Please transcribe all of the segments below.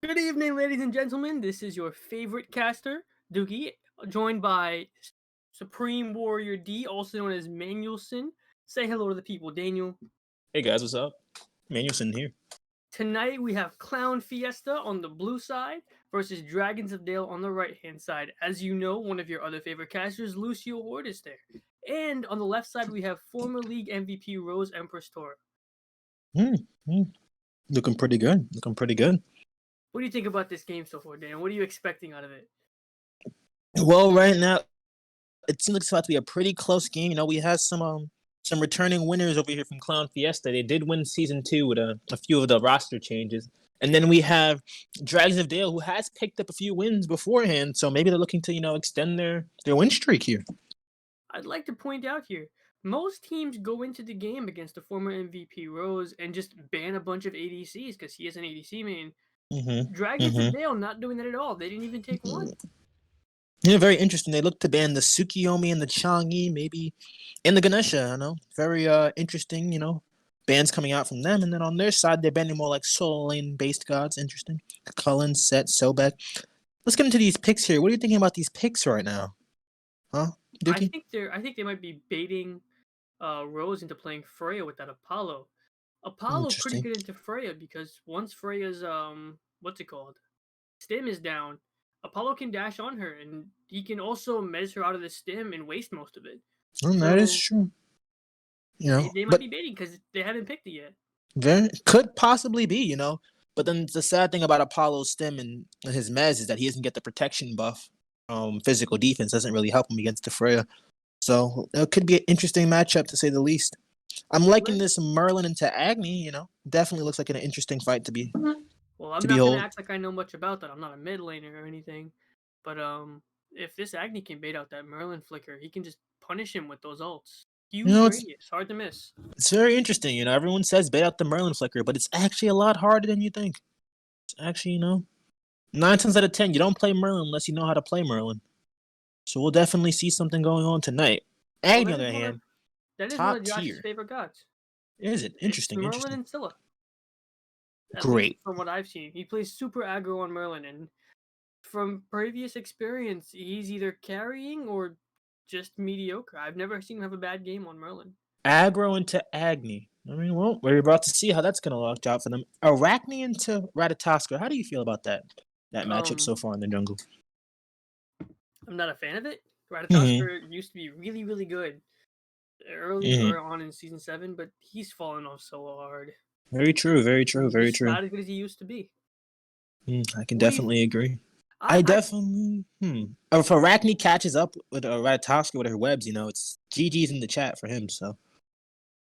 Good evening, ladies and gentlemen. This is your favorite caster, Doogie, joined by Supreme Warrior D, also known as Manuelson. Say hello to the people, Daniel. Hey guys, what's up? Manuelson here. Tonight we have Clown Fiesta on the blue side versus Dragons of Dale on the right hand side. As you know, one of your other favorite casters, Lucio Horde, is there. And on the left side we have former league MVP Rose Empress Tora. Hmm, hmm. Looking pretty good. Looking pretty good. What do you think about this game so far, Dan? What are you expecting out of it? Well, right now it seems like it's about to be a pretty close game. You know, we have some returning winners over here from Clown Fiesta. They did win season 2 with a few of the roster changes. And then we have Dragons of Dale, who has picked up a few wins beforehand. So maybe they're looking to, extend their win streak here. I'd like to point out here, most teams go into the game against the former MVP Rose and just ban a bunch of ADCs because he is an ADC main. Mm-hmm. Dragons of Mm-hmm. Dale not doing that at all. They didn't even take one. Yeah, very interesting. They look to ban the Tsukiyomi and the Changi, maybe, and the Ganesha. Very interesting. Bans coming out from them, and then on their side, they're banning more like solo lane based gods. Interesting. Cullen, Set, Sobek. Let's get into these picks here. What are you thinking about these picks right now, huh, Dookie? I think they might be baiting Rose into playing Freya with that Apollo. Apollo pretty Interesting. good into Freya because once Freya's what's it called? Stim is down, Apollo can dash on her and he can also mez her out of the stim and waste most of it. That is So true. they might But be baiting because they haven't picked it yet. very could possibly be. But then the sad thing about Apollo's stem and his mez is that he doesn't get the protection buff. Physical defense doesn't really help him against the Freya. So it could be an interesting matchup to say the least. I'm liking this Merlin into Agni. Definitely looks like an interesting fight to be Well, I'm to not gonna behold. act like I know much about that. I'm not a mid laner or anything, but if this Agni can bait out that Merlin flicker, he can just punish him with those ults. You Huge know, it's radius, hard to miss. it's very interesting. Everyone says bait out the Merlin flicker, but it's actually a lot harder than you think. It's actually, 9 times out of 10, you don't play Merlin unless you know how to play Merlin. So we'll definitely see something going on tonight. Well, Agni, on the other hand, that is one of top Josh's tier. favorite gods. Is it It's interesting? Merlin Interesting. and Scylla. At least Great. from what I've seen, he plays super aggro on Merlin, and from previous experience, he's either carrying or just mediocre. I've never seen him have a bad game on Merlin. Aggro into Agni. Well, we're about to see how that's going to work out for them. Arachne into Ratatoskr. How do you feel about that matchup so far in the jungle? I'm not a fan of it. Mm-hmm. Ratatoskr used to be really, really good early Mm-hmm. on in season 7, but he's fallen off so hard. Very true. Very true. He's Very just true. not as good as he used to be. I can What do you? definitely agree. I I definitely. If Arachne catches up with Ratatoskr with her webs, it's GG's in the chat for him. So.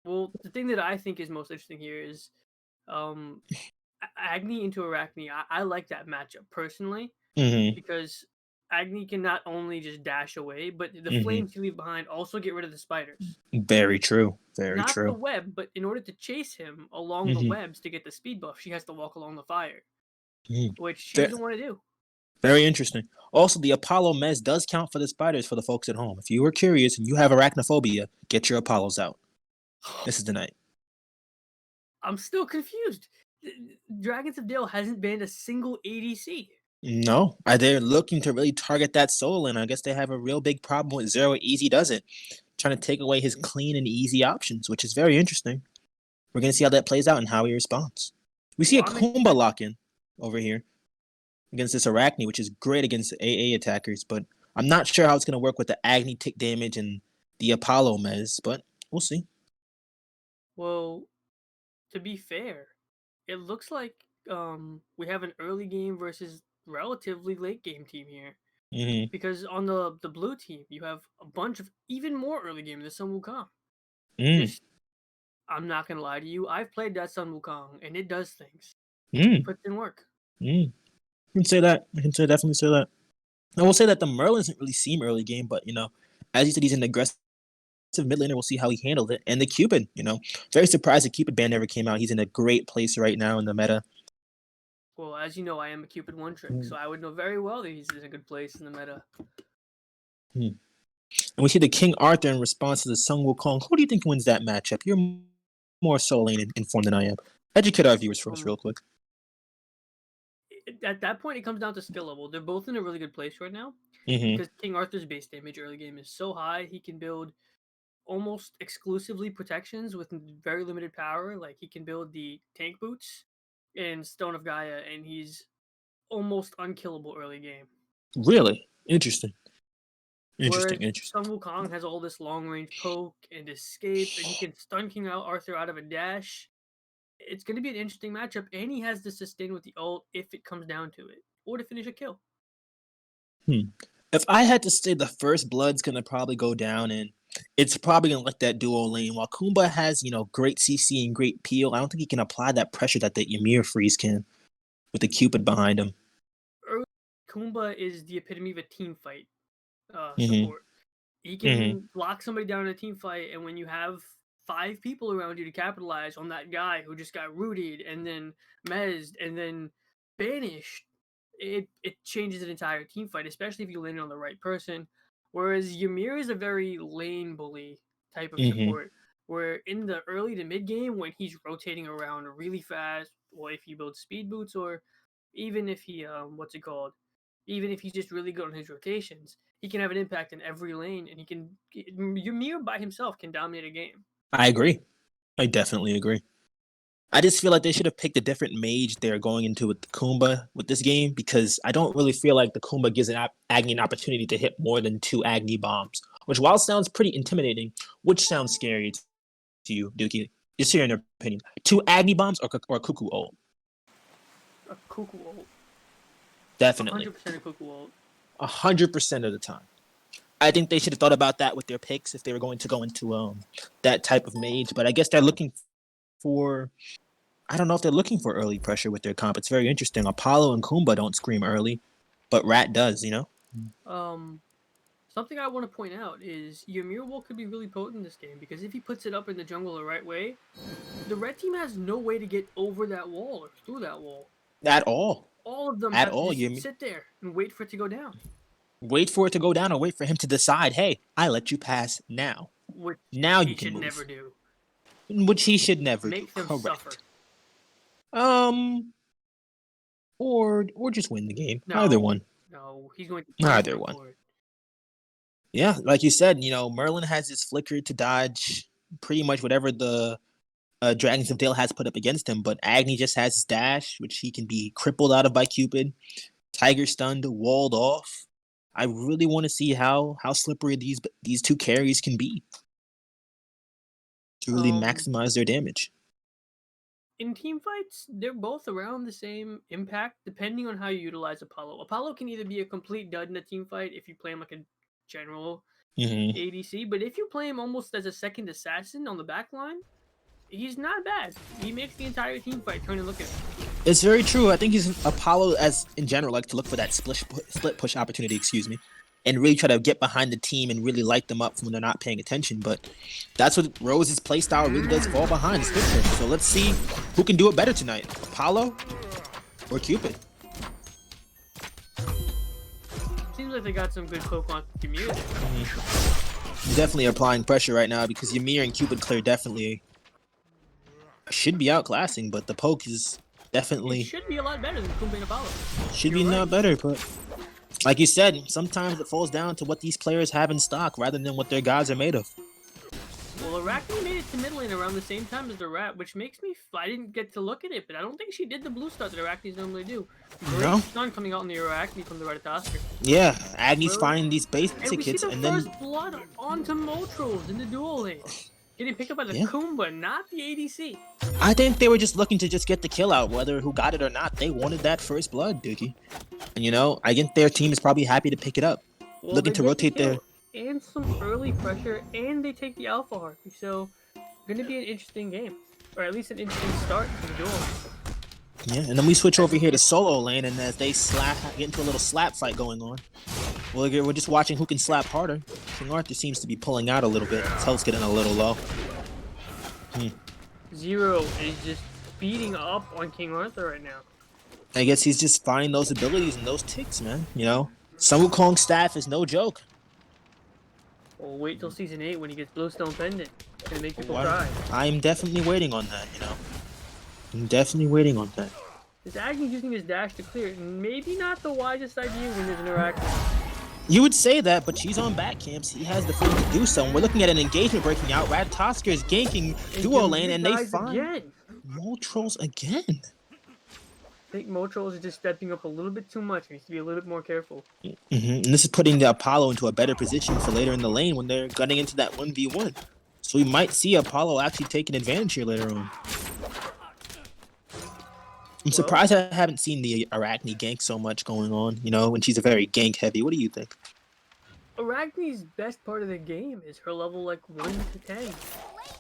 well, the thing that I think is most interesting here is, um, Agni into Arachne. I like that matchup personally Mm-hmm. because Agni can not only just dash away, but the Mm-hmm. flames you leave behind also get rid of the spiders. Very true. Very Not the true. web, but in order to chase him along the Mm-hmm. webs to get the speed buff, she has to walk along the fire, Mm-hmm. which she doesn't want to do. Very interesting. Also, the Apollo mez does count for the spiders for the folks at home. If you were curious and you have arachnophobia, get your Apollos out. This is the night. I'm still confused. Dragons of Dale hasn't banned a single ADC. No, they're looking to really target that soul, and I guess they have a real big problem with Zero Easy does it, trying to take away his clean and easy options, which is very interesting. We're gonna see how that plays out and how he responds. We see Well, a Kumba lock-in over here against this Arachne, which is great against AA attackers, but I'm not sure how it's gonna work with the Agni tick damage and the Apollo mez, but we'll see. Well, to be fair, it looks like we have an early game versus relatively late game team here. Mm-hmm. Because on the blue team, you have a bunch of even more early game. The Sun Wukong. Mm. Just, I'm not gonna lie to you. I've played that Sun Wukong, and it does things. Mm. It puts in work. I can say that. Definitely say that. I will say that the Merlin doesn't really seem early game, but as you said, he's an aggressive mid laner. We'll see how he handled it. And the Cupid, very surprised the Cupid ban never came out. He's in a great place right now in the meta. Well, as you know, I am a Cupid one trick, so I would know very well that he's in a good place in the meta. And we see the King Arthur in response to the Sun Wukong. Who do you think wins that matchup? You're more solo lane informed than I am. Educate our viewers for us real quick. At that point, it comes down to skill level. They're both in a really good place right now Mm-hmm. because King Arthur's base damage early game is so high. He can build almost exclusively protections with very limited power. Like he can build the tank boots and Stone of Gaia, and he's almost unkillable early game. Really interesting. Whereas Interesting. Sun Wukong has all this long range poke and escape, and he can stun King Arthur out of a dash. It's going to be an interesting matchup, and he has to sustain with the ult if it comes down to it, or to finish a kill. If I had to say, the first blood's gonna probably go down, and it's probably gonna let that duo lane. While Kumba has, great CC and great peel, I don't think he can apply that pressure that the Ymir freeze can with the Cupid behind him. Early, Kumba is the epitome of a team fight Mm-hmm. support. He can Mm-hmm. lock somebody down in a team fight, and when you have 5 people around you to capitalize on that guy who just got rooted and then mezzed and then banished, it changes an entire team fight, especially if you land on the right person. Whereas Ymir is a very lane bully type of Mm-hmm. support, where in the early to mid game when he's rotating around really fast, or if you build speed boots, or even if he even if he's just really good on his rotations, he can have an impact in every lane, and Ymir by himself can dominate a game. I agree. I definitely agree. I just feel like they should have picked a different mage they're going into with the Kumba with this game, because I don't really feel like the Kumba gives Agni an opportunity to hit more than 2 Agni bombs, which, while sounds pretty intimidating, which sounds scary to you, Dookie? Just hearing your opinion. 2 Agni bombs or a Cuckoo ult? A Cuckoo ult. Definitely. 100% a Cuckoo ult. 100% of the time. I think they should have thought about that with their picks if they were going to go into that type of mage, but I guess they're looking for... I don't know if they're looking for early pressure with their comp. It's very interesting. Apollo and Kumba don't scream early, but Rat does, Something I want to point out is Ymir ult could be really potent in this game, because if he puts it up in the jungle the right way, the red team has no way to get over that wall or through that wall. At all. All of them At have all, to just sit there and wait for it to go down. Wait for it to go down, or wait for him to decide, hey, I let you pass now. Which now he you can should move. never do. Which he should never Make do. them Correct. suffer. Or just win the game. No, Either one. No, he's going to Either one. Yeah, like you said, Merlin has his flicker to dodge pretty much whatever the Dragons of Dale has put up against him, but Agni just has his dash, which he can be crippled out of by Cupid. Tiger stunned, walled off. I really want to see how slippery these 2 carries can be to really maximize their damage. In team fights, they're both around the same impact, depending on how you utilize Apollo. Apollo can either be a complete dud in a team fight if you play him like a general ADC, but if you play him almost as a second assassin on the back line, he's not bad. He makes the entire team fight turn and look at him. It's very true. I think Apollo, as in general, like to look for that split push opportunity, and really try to get behind the team and really light them up when they're not paying attention. But that's what Rose's playstyle really does, fall behind. It's good for him. So let's see who can do it better tonight, Apollo or Cupid. Seems like they got some good poke on Ymir. Definitely applying pressure right now, because Ymir and Cupid clear definitely should be outclassing, but the poke is definitely... It should be a lot better than Kumba and Apollo. Should be not better, but... Like you said, sometimes it falls down to what these players have in stock rather than what their gods are made of. Well, Arachne made it to mid lane around the same time as the Rat, which makes me... I didn't get to look at it, but I don't think she did the blue start that Arachnes normally do. Great stun coming out on the Arachne from the Ratatosker. Yeah, Agni's finding these base tickets, and then... first blood onto Moltros in the duel lane. Getting picked up by the Kumba, not the ADC. I think they were just looking to just get the kill out, whether who got it or not. They wanted that first blood, Dookie. And I think their team is probably happy to pick it up. Well, looking to rotate their... And some early pressure, and they take the Alpha Harpy, so going to be an interesting game. Or at least an interesting start to the duel. Yeah, and then we switch over here to solo lane, and as they get into a little slap fight going on. We're just watching who can slap harder. King Arthur seems to be pulling out a little bit. His health's getting a little low. Zero is just beating up on King Arthur right now. I guess he's just finding those abilities and those ticks, man. Sun Wukong's staff is no joke. Well, wait till Season 8 when he gets Bluestone Pendant. It's gonna make people cry. I'm definitely waiting on that, I'm definitely waiting on that. Is Agni using his dash to clear? Maybe not the wisest idea when there's an Arachne. You would say that, but she's on back camps. He has the freedom to do so. And we're looking at an engagement breaking out. Ratatosker is ganking duo lane, and they find again. Moltres again. I think Moltres is just stepping up a little bit too much. He needs to be a little bit more careful. And this is putting the Apollo into a better position for later in the lane when they're gunning into that 1v1. So we might see Apollo actually taking advantage here later on. I'm surprised I haven't seen the Arachne gank so much going on, you know, when she's a very gank heavy. What do you think? Arachne's best part of the game is her level like 1 to 10.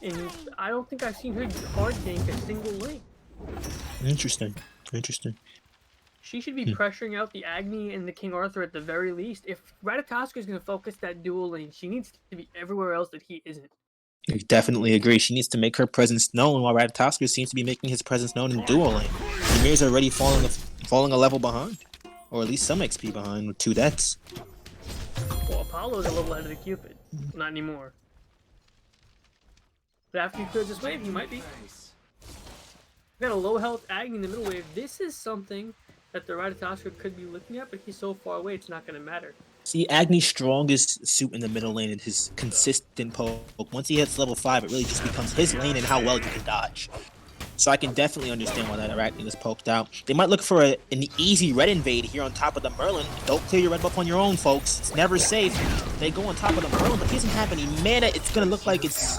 And I don't think I've seen her hard gank a single lane. Interesting. Interesting. She should be pressuring out the Agni and the King Arthur at the very least. If Ratatosker is going to focus that dual lane, she needs to be everywhere else that he isn't. I definitely agree. She needs to make her presence known, while Ratatosker seems to be making his presence known in dual lane. Ymir's already falling a level behind, or at least some XP behind with 2 deaths. Well, Apollo's a level ahead of the Cupid. Not anymore. But after he clears this wave, he might be. We got a low health Agni in the middle wave. This is something that the Ratatosker could be looking at, but he's so far away, it's not going to matter. See, Agni's strongest suit in the middle lane is his consistent poke. Once he hits level 5, it really just becomes his lane and how well you can dodge. So I can definitely understand why that Arachne is poked out. They might look for an easy red invade here on top of the Merlin. Don't clear your red buff on your own, folks. It's never safe. They go on top of the Merlin, but he doesn't have any mana. It's going to look like it's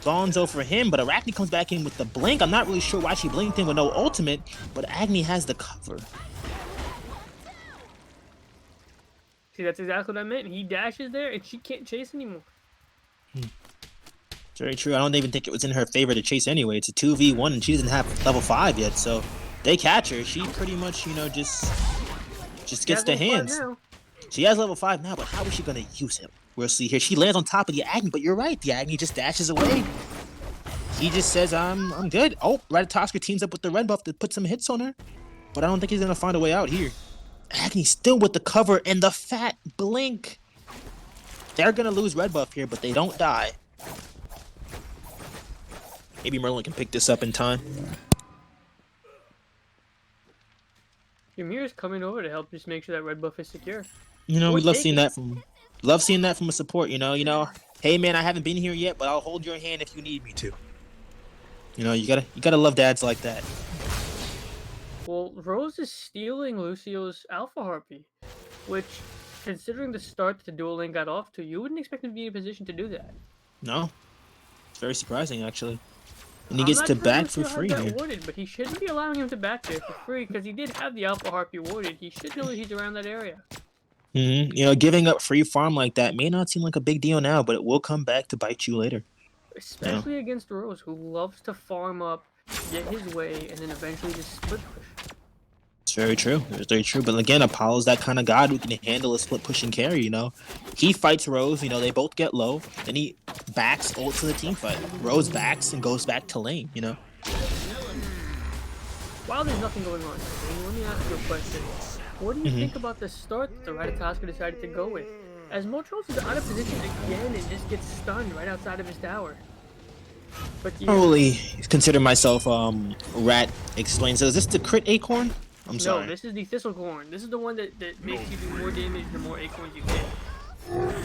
gonzo for him, but Arachne comes back in with the blink. I'm not really sure why she blinked in with no ultimate, but Agni has the cover. See, that's exactly what I meant. He dashes there, and she can't chase anymore. It's very true. I don't even think it was in her favor to chase anyway. It's a 2v1, and she doesn't have level 5 yet, so they catch her. She pretty much, you know, just gets the hands. She has level 5 now, but how is she going to use him? We'll see here. She lands on top of the Agni, but you're right. The Agni just dashes away. He just says, I'm good. Oh, Ratatosker teams up with the red buff to put some hits on her, but I don't think he's going to find a way out here. Agni still with the cover and the fat blink. They're going to lose red buff here, but they don't die. Maybe Merlin can pick this up in time. Ymir's coming over to help just make sure that red buff is secure. You know, we love seeing that from a support, you know, hey man, I haven't been here yet, but I'll hold your hand if you need me to. You know, you gotta love dads like that. Well, Rose is stealing Lucio's Alpha Harpy, which, considering the start that the duel lane got off to, you wouldn't expect him to be in a position to do that. No. It's very surprising, actually. And he gets to back for free here. Warded, but he shouldn't be allowing him to back there for free, because he did have the Alpha Harpy warded. He should know that he's around that area. You know, giving up free farm like that may not seem like a big deal now, but it will come back to bite you later. Especially against Rose, who loves to farm up, get his way, and then eventually just split push. It's very true. It's very true. But again, Apollo's that kind of god who can handle a split push and carry, you know. He fights Rose, you know, they both get low, then he backs ult to the team fight. Rose backs and goes back to lane, you know. While there's nothing going on, let me ask you a question. What do you think about the start that the Ratatosker decided to go with? As Moltres is out of position again and just gets stunned right outside of his tower. But I don't really consider myself Rat explained. So is this the crit acorn? I'm sorry. No, this is the Thistlecorn. This is the one that makes you do more damage the more acorns you get.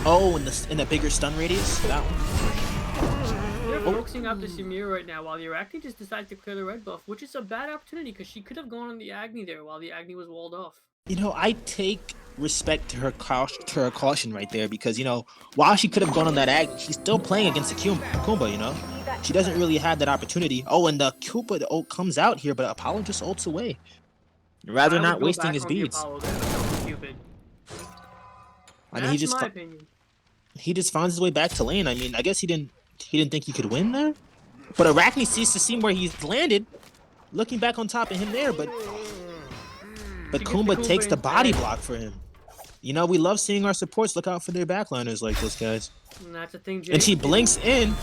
Oh, in the bigger stun radius? That one. They're focusing out this Ymir right now while the Arachne just decided to clear the red buff, which is a bad opportunity because she could have gone on the Agni there while the Agni was walled off. You know, I take respect to her caution right there because, you know, while she could have gone on that Agni, she's still playing against the Kumba, you know? She doesn't really have that opportunity. Oh, and the Koopa, the ult comes out here, but Apollo just ults away. Rather not wasting his beads. I mean, he just finds his way back to lane. I mean, I guess he didn't think he could win there. But Arachne sees to see where he's landed, looking back on top of him there, but Kumba takes the body block for him. You know, we love seeing our supports look out for their backliners like this, guys. And that's the thing, Jay. And she blinks in.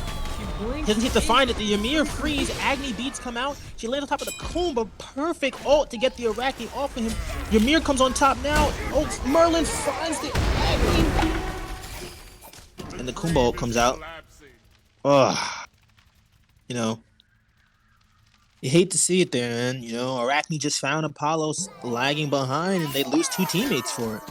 Doesn't hit to find it. The Ymir freeze. Agni beats come out. She lands on top of the Kumba. Perfect ult to get the Arachne off of him. Ymir comes on top now. Ult. Merlin finds the Agni. And the Kumba ult comes out. Ugh. You know. You hate to see it there, man. You know, Arachne just found Apollo's lagging behind, and they lose 2 teammates for it.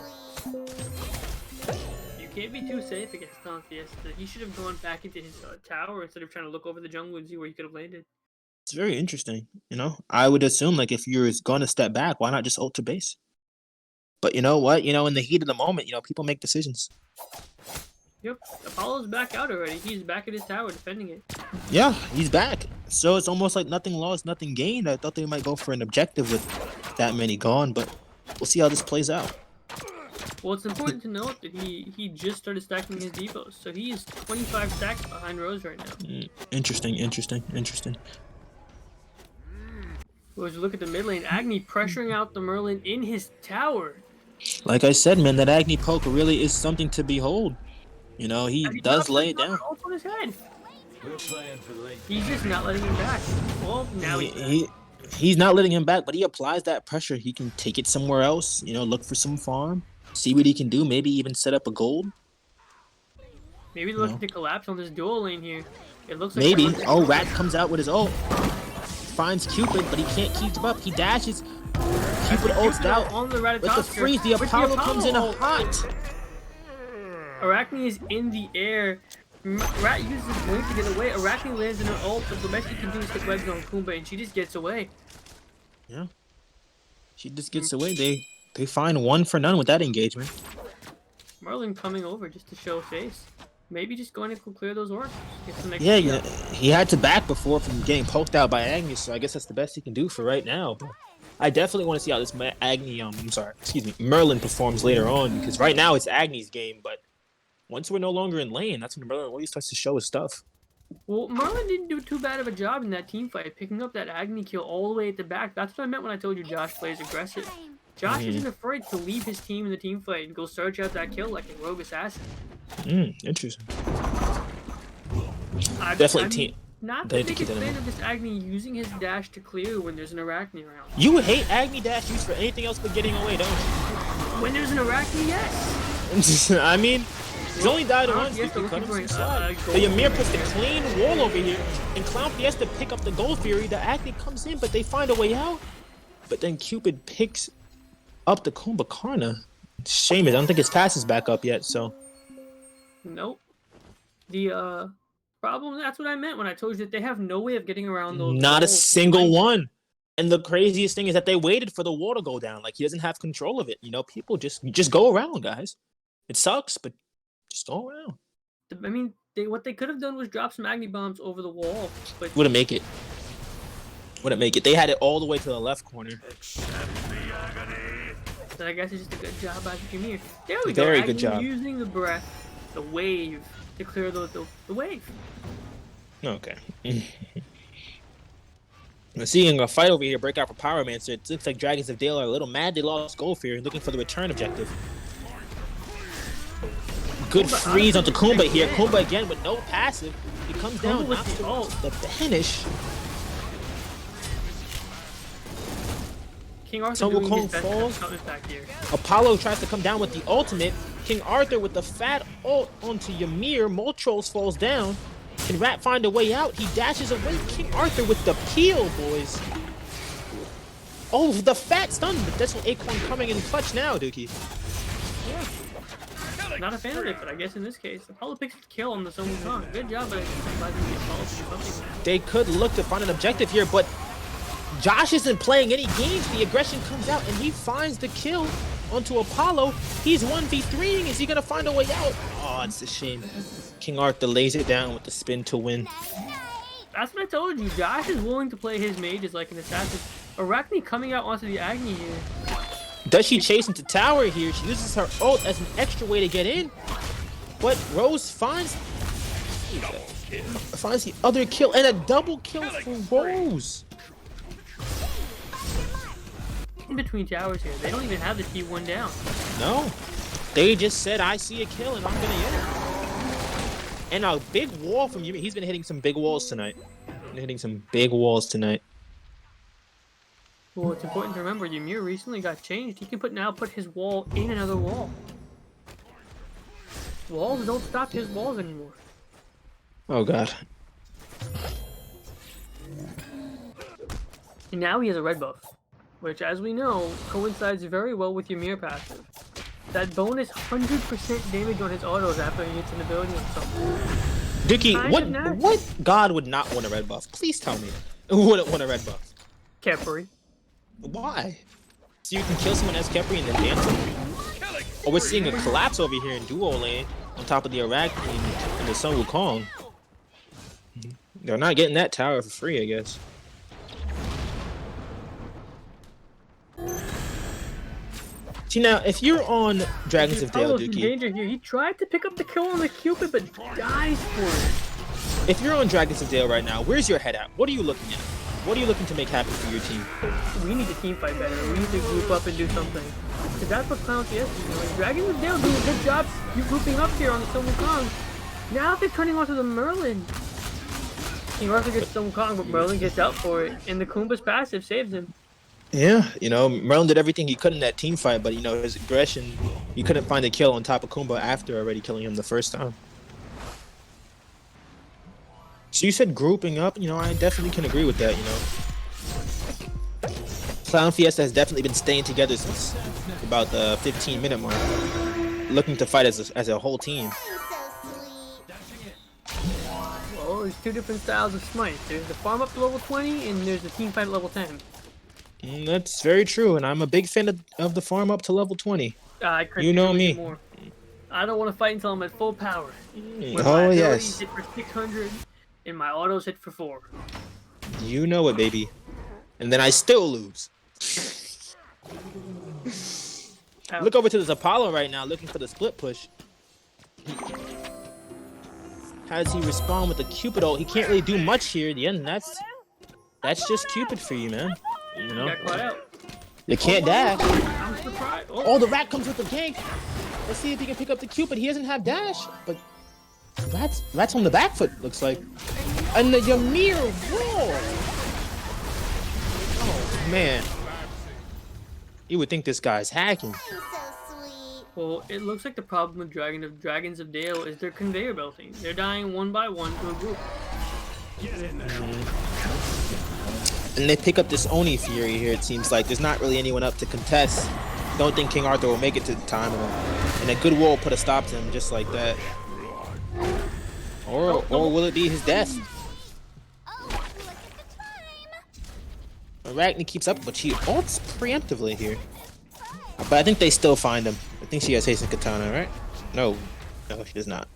You can't be too safe against Clown Fiesta. He should have gone back into his tower instead of trying to look over the jungle and see where he could have landed. It's very interesting. You know, I would assume like if you're going to step back, why not just ult to base? But you know what? You know, in the heat of the moment, you know, people make decisions. Yep, Apollo's back out already. He's back at his tower defending it. Yeah, he's back. So it's almost like nothing lost, nothing gained. I thought they might go for an objective with that many gone, but we'll see how this plays out. Well, it's important to note that he just started stacking his depots, so he is 25 stacks behind Rose right now. Interesting. Well, as you look at the mid lane, Agni pressuring out the Merlin in his tower. Like I said, man, that Agni poke really is something to behold. You know, he does lay it down. On his head. He's just not letting him back. Well, now he's not letting him back, but he applies that pressure. He can take it somewhere else, you know, look for some farm, see what he can do, maybe even set up a gold. Maybe looking to collapse on this dual lane here. It looks like maybe. Oh, Rat comes out with his ult. Finds Cupid, but he can't keep up. He dashes. Cupid ults out on the with the freeze. The Apollo comes in hot. Arachne is in the air. Rat uses his blink to get away. Arachne lands in her ult, but the best she can do is hit webs on Kumba, and she just gets away. Yeah. She just gets away. They find 1 for none with that engagement. Merlin coming over just to show face. Maybe just going to clear those orbs. Yeah, he had to back before from getting poked out by Agni, so I guess that's the best he can do for right now. But I definitely want to see how this Merlin performs later on, because right now it's Agni's game, but once we're no longer in lane, that's when Merlin really starts to show his stuff. Well, Merlin didn't do too bad of a job in that team fight, picking up that Agni kill all the way at the back. That's what I meant when I told you Josh plays aggressive. Josh isn't afraid to leave his team in the team fight and go search out that kill like a rogue assassin. Interesting. I'm not the biggest fan of this Agni using his dash to clear when there's an Arachne around. You hate Agni dash used for anything else but getting away, don't you? When there's an Arachne, yes. I mean, he's only died once. You can cut him some slack. The Ymir puts the clean wall over here, and Clown Fiesta pick up the Gold Fury. The Agni comes in, but they find a way out. But then Cupid picks up the Kumbhakarna. Shame it. I don't think his pass is back up yet, so. Nope. The problem, that's what I meant when I told you that they have no way of getting around those. Not a single one. And the craziest thing is that they waited for the wall to go down. Like, he doesn't have control of it. You know, people just go around, guys. It sucks, but just go around. I mean, what they could have done was drop some Agni bombs over the wall. But wouldn't make it. They had it all the way to the left corner. So I guess it's just a good job by the Ymir. There we go. Very good job. Using the breath, the wave, to clear the wave. Okay. Seeing a fight over here break out for Pyromancer, it looks like Dragons of Dale are a little mad they lost Gold Fear and looking for the return objective. Good freeze onto Kumba here. Kumba again with no passive. He comes down, knocks the finish. King Arthur doing his best back here. Apollo tries to come down with the ultimate. King Arthur with the fat ult onto Ymir. Moltros falls down. Can Rat find a way out? He dashes away. King Arthur with the peel, boys. Oh, the fat stun. But that's what Acorn coming in clutch now, Dookie. Yeah. Not a fan of it, but I guess in this case, Apollo picks the kill on the Sun Wukong. Good job by the Apollo. They could look to find an objective here, but Josh isn't playing any games. The aggression comes out, and he finds the kill onto Apollo. He's 1v3ing. Is he going to find a way out? Oh, it's a shame. King Arthur lays it down with the spin to win. That's what I told you. Josh is willing to play his mages like an assassin. Arachne coming out onto the Agni here. Does she chase into tower here? She uses her ult as an extra way to get in. But Rose finds the other kill, and a double kill for Rose. In between towers here, they don't even have the T1 down. No, they just said, I see a kill and I'm gonna get it. And a big wall from Ymir. He's been hitting some big walls tonight. Well, it's important to remember Ymir recently got changed. He can now put his wall in another wall. Walls don't stop his walls anymore. Oh god. And now he has a red buff, which, as we know, coincides very well with your mirror passive. That bonus 100% damage on his autos after he hits an ability on something. Dookie, what god would not want a red buff? Please tell me. Who wouldn't want a red buff? Khepri. Why? So you can kill someone as Khepri and then dance him? Oh, we're seeing a collapse over here in duo lane on top of the Arachne and the Sun Wukong. They're not getting that tower for free, I guess. See, now, if you're on Dragons of Dale, Dookie... danger here. He tried to pick up the kill on the Cupid, but dies for it. If you're on Dragons of Dale right now, where's your head at? What are you looking at? What are you looking to make happen for your team? We need to team fight better. We need to group up and do something. Because that's what Clown Fiesta is doing. Dragons of Dale doing a good job grouping up here on the Sun Wukong. Now they're turning onto the Merlin. King Arthur gets Sun Wukong, but Merlin gets out for it. And the Kumba's passive saves him. Yeah, you know, Merlin did everything he could in that team fight, but, you know, his aggression, you couldn't find a kill on top of Kumba after already killing him the first time. So you said grouping up, you know, I definitely can agree with that, you know. Clown Fiesta has definitely been staying together since about the 15-minute mark, looking to fight as a whole team. Well, there's two different styles of Smite. There's the farm up to level 20, and there's the team fight at level 10. That's very true, and I'm a big fan of the farm up to level 20. I couldn't you know me. More. I don't want to fight until I'm at full power. When oh, yes. Hit for 600, and my autos hit for 4. You know it, baby. And then I still lose. Look over to this Apollo right now, looking for the split push. How does he respond with the Cupid ult? He can't really do much here. The end. That's just Cupid for you, man. You know. Got caught out. You can't dash. I'm surprised. Oh, the rat comes with the gank. Let's see if he can pick up the Cupid. He doesn't have dash, but rat's on the back foot. Looks like. And the Ymir roll. Oh man. You would think this guy's hacking. Well, it looks like the problem with Dragons of Dale is their conveyor belting. They're dying one by one to a group. And they pick up this Oni Fury here, it seems like. There's not really anyone up to contest. Don't think King Arthur will make it to the time. And a good roll will put a stop to him just like that. Or will it be his death? Arachne keeps up, but she ults preemptively here. But I think they still find him. I think she has haste and katana, right? No, she does not.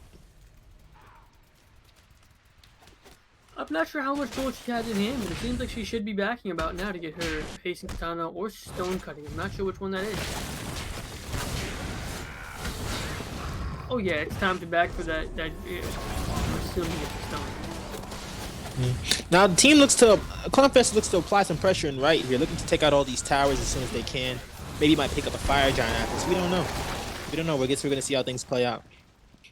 I'm not sure how much gold she has in hand, but it seems like she should be backing about now to get her haste and katana or stone cutting. I'm not sure which one that is. Oh yeah, it's time to back for that. I'm assuming it's the stone. Now the team Clown Fiesta looks to apply some pressure in right here, looking to take out all these towers as soon as they can. Maybe might pick up a fire giant after this. We don't know. We don't know. I guess we're gonna see how things play out.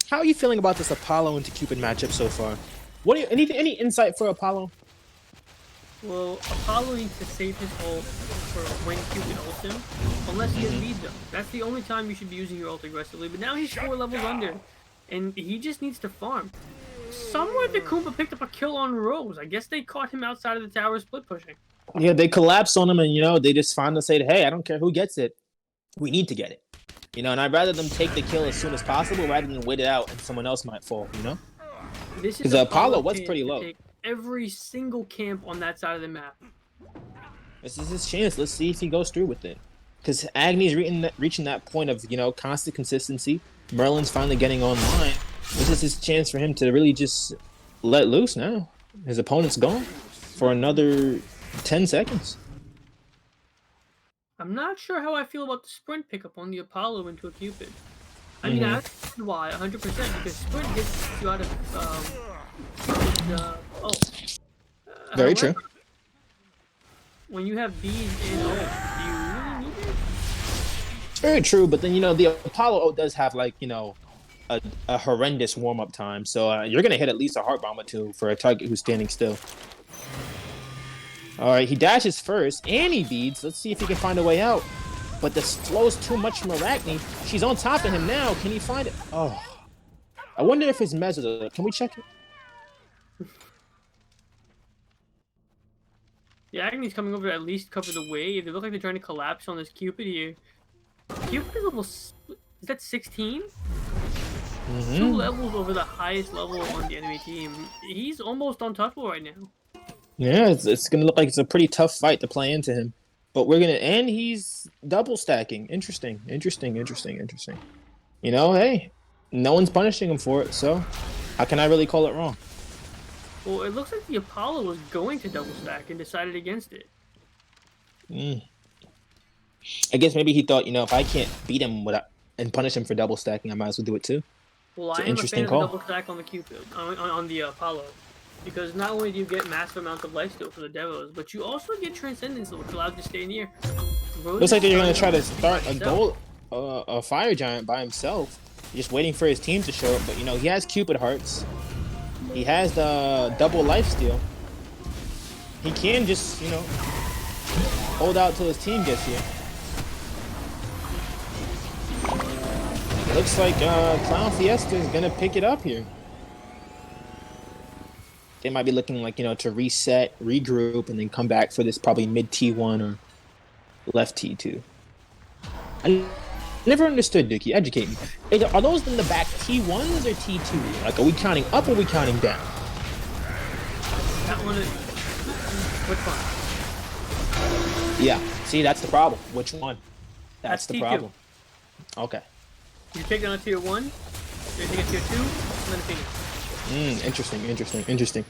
How are you feeling about this Apollo into Cupid matchup so far? Any insight for Apollo? Well, Apollo needs to save his ult for when Cupid ults him, unless he has lead them. That's the only time you should be using your ult aggressively. But now he's 4 levels under, and he just needs to farm. Somewhere the Kumba picked up a kill on Rose. I guess they caught him outside of the tower split pushing. Yeah, they collapsed on him, and you know they just finally said, "Hey, I don't care who gets it. We need to get it." You know, and I'd rather them take the kill as soon as possible rather than wait it out and someone else might fall. You know. Because Apollo was pretty low. Take every single camp on that side of the map. This is his chance. Let's see if he goes through with it. Because Agni's reaching that point of, you know, constant consistency. Merlin's finally getting online. This is his chance for him to really just let loose now. His opponent's gone for another 10 seconds. I'm not sure how I feel about the sprint pickup on the Apollo into a Cupid. I mean, that's why 100% because sprint gets you out of very true. When you have bees in ult, do you really need it? Very true, but then you know the Apollo ult does have like, you know, a horrendous warm-up time, so you're gonna hit at least a heart bomb or two for a target who's standing still. All right, he dashes first and he beads. Let's see if he can find a way out. But the slow's too much from Arachne. She's on top of him now. Can he find it? Oh. I wonder if his mez is... Can we check it? Yeah, Agni's coming over to at least cover the wave. They look like they're trying to collapse on this Cupid here. Cupid is level... Is that 16? Mm-hmm. 2 levels over the highest level on the enemy team. He's almost untouchable right now. Yeah, it's gonna look like it's a pretty tough fight to play into him. But we're gonna... And he's double stacking. Interesting. You know, hey, no one's punishing him for it, so how can I really call it wrong? Well, it looks like the Apollo was going to double stack and decided against it. I guess maybe he thought, you know, if I can't beat him and punish him for double stacking, I might as well do it too. Well, it's I an am interesting a fan call. of the double stack on the Cupid, on the Apollo. Because not only do you get massive amounts of lifesteal for the Devos, but you also get Transcendence, which allows you to stay near. Looks like they're going to try to start a Fire Giant by himself. Just waiting for his team to show up. But, you know, he has Cupid Hearts. He has the double lifesteal. He can just, you know, hold out till his team gets here. Looks like Clown Fiesta is going to pick it up here. They might be looking like, you know, to reset, regroup, and then come back for this probably mid T1 or left T2. I never understood, Dookie. Educate me. Are those in the back T1s or T2s? Like, are we counting up or are we counting down? That one is... Which one? Yeah. See, that's the problem. Which one? That's the T2. problem. Okay. You take down a tier 1, you take a tier 2, and then a Phoenix. Interesting.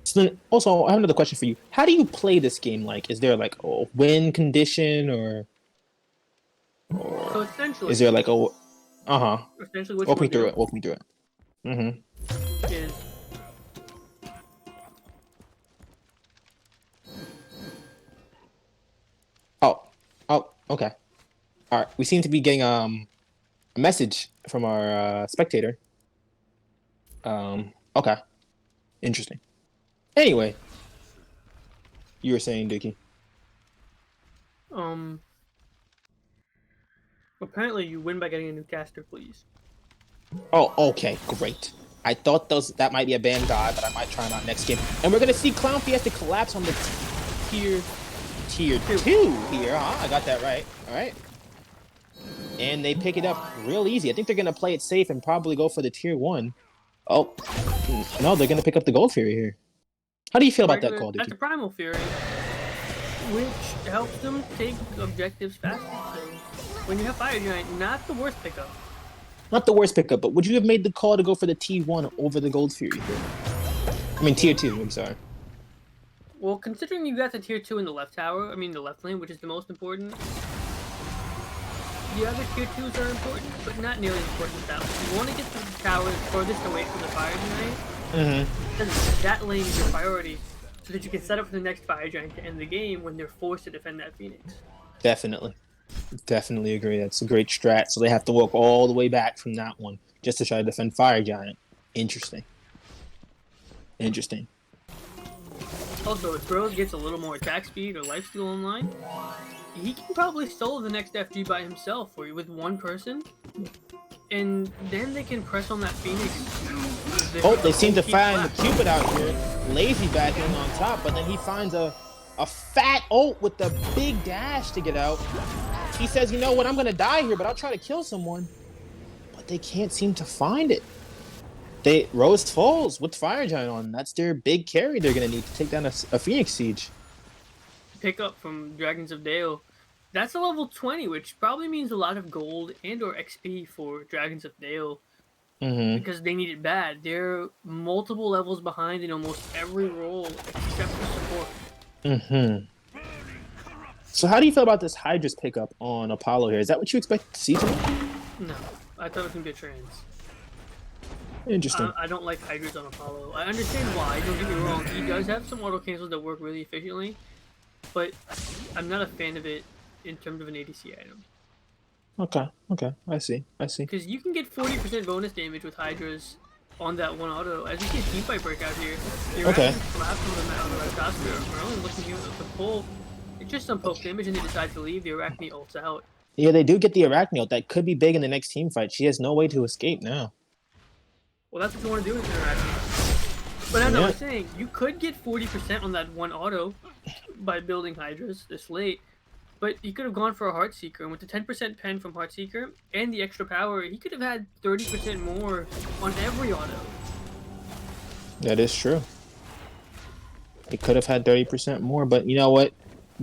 So then, also, I have another question for you. How do you play this game? Like, is there like a win condition or so essentially, is there like a essentially, which walk me through it. is okay. All right. We seem to be getting a message from our spectator. Okay. Interesting. Anyway, you were saying, Dookie. Apparently you win by getting a new caster, please. Oh, okay, great. I thought that might be a band die, but I might try him out next game. And we're gonna see Clown Fiesta collapse on the tier 2 here, huh? I got that right. All right. And they pick it up real easy. I think they're gonna play it safe and probably go for the tier 1. Oh, no, they're gonna pick up the Gold Fury here. How do you feel about that call, Dookie? That's a Primal Fury, which helps them take objectives faster. So when you have Fire Giant, not the worst pickup. Not the worst pickup, but would you have made the call to go for the T1 over the Gold Fury here? I mean, tier 2, I'm sorry. Well, considering you got the tier 2 in the left tower, the left lane, which is the most important, the other tier 2s are important, but not nearly as important as that one. You want to get the towers furthest away from the Fire Giant, because that lane is your priority, so that you can set up for the next Fire Giant to end the game when they're forced to defend that Phoenix. Definitely agree. That's a great strat. So they have to walk all the way back from that one just to try to defend Fire Giant. Interesting. Also, if Bro gets a little more attack speed or lifesteal online, he can probably solo the next FG by himself or with one person, and then they can press on that Phoenix. They seem to find the Cupid out here. Lazy backing on top, but then he finds a fat ult with the big dash to get out. He says, you know what, I'm going to die here, but I'll try to kill someone. But they can't seem to find it. Rose falls with Fire Giant on. That's their big carry they're going to need to take down a Phoenix Siege. Pick up from Dragons of Dale. That's a level 20, which probably means a lot of gold and or XP for Dragons of Dale. Because they need it bad. They're multiple levels behind in almost every role except for support. So how do you feel about this Hydra's pickup on Apollo here? Is that what you expect to see tonight? No, I thought it was going to be a trans. Interesting. I don't like Hydras on Apollo. I understand why, don't get me wrong. He does have some auto cancels that work really efficiently, but I'm not a fan of it in terms of an ADC item. Okay, I see. Because you can get 40% bonus damage with Hydras on that one auto. As you see a team fight break out here, the collapse on the Merlin looking here at the pull. It's just some poke damage and they decide to leave. The Arachne ults out. Yeah, they do get the Arachne ult. That could be big in the next team fight. She has no way to escape now. Well, that's what you want to do with an Arachne. But as I was saying, you could get 40% on that one auto by building Hydras this late. But he could have gone for a Heartseeker, and with the 10% pen from Heartseeker and the extra power, he could have had 30% more on every auto. That is true. He could have had 30% more, but you know what?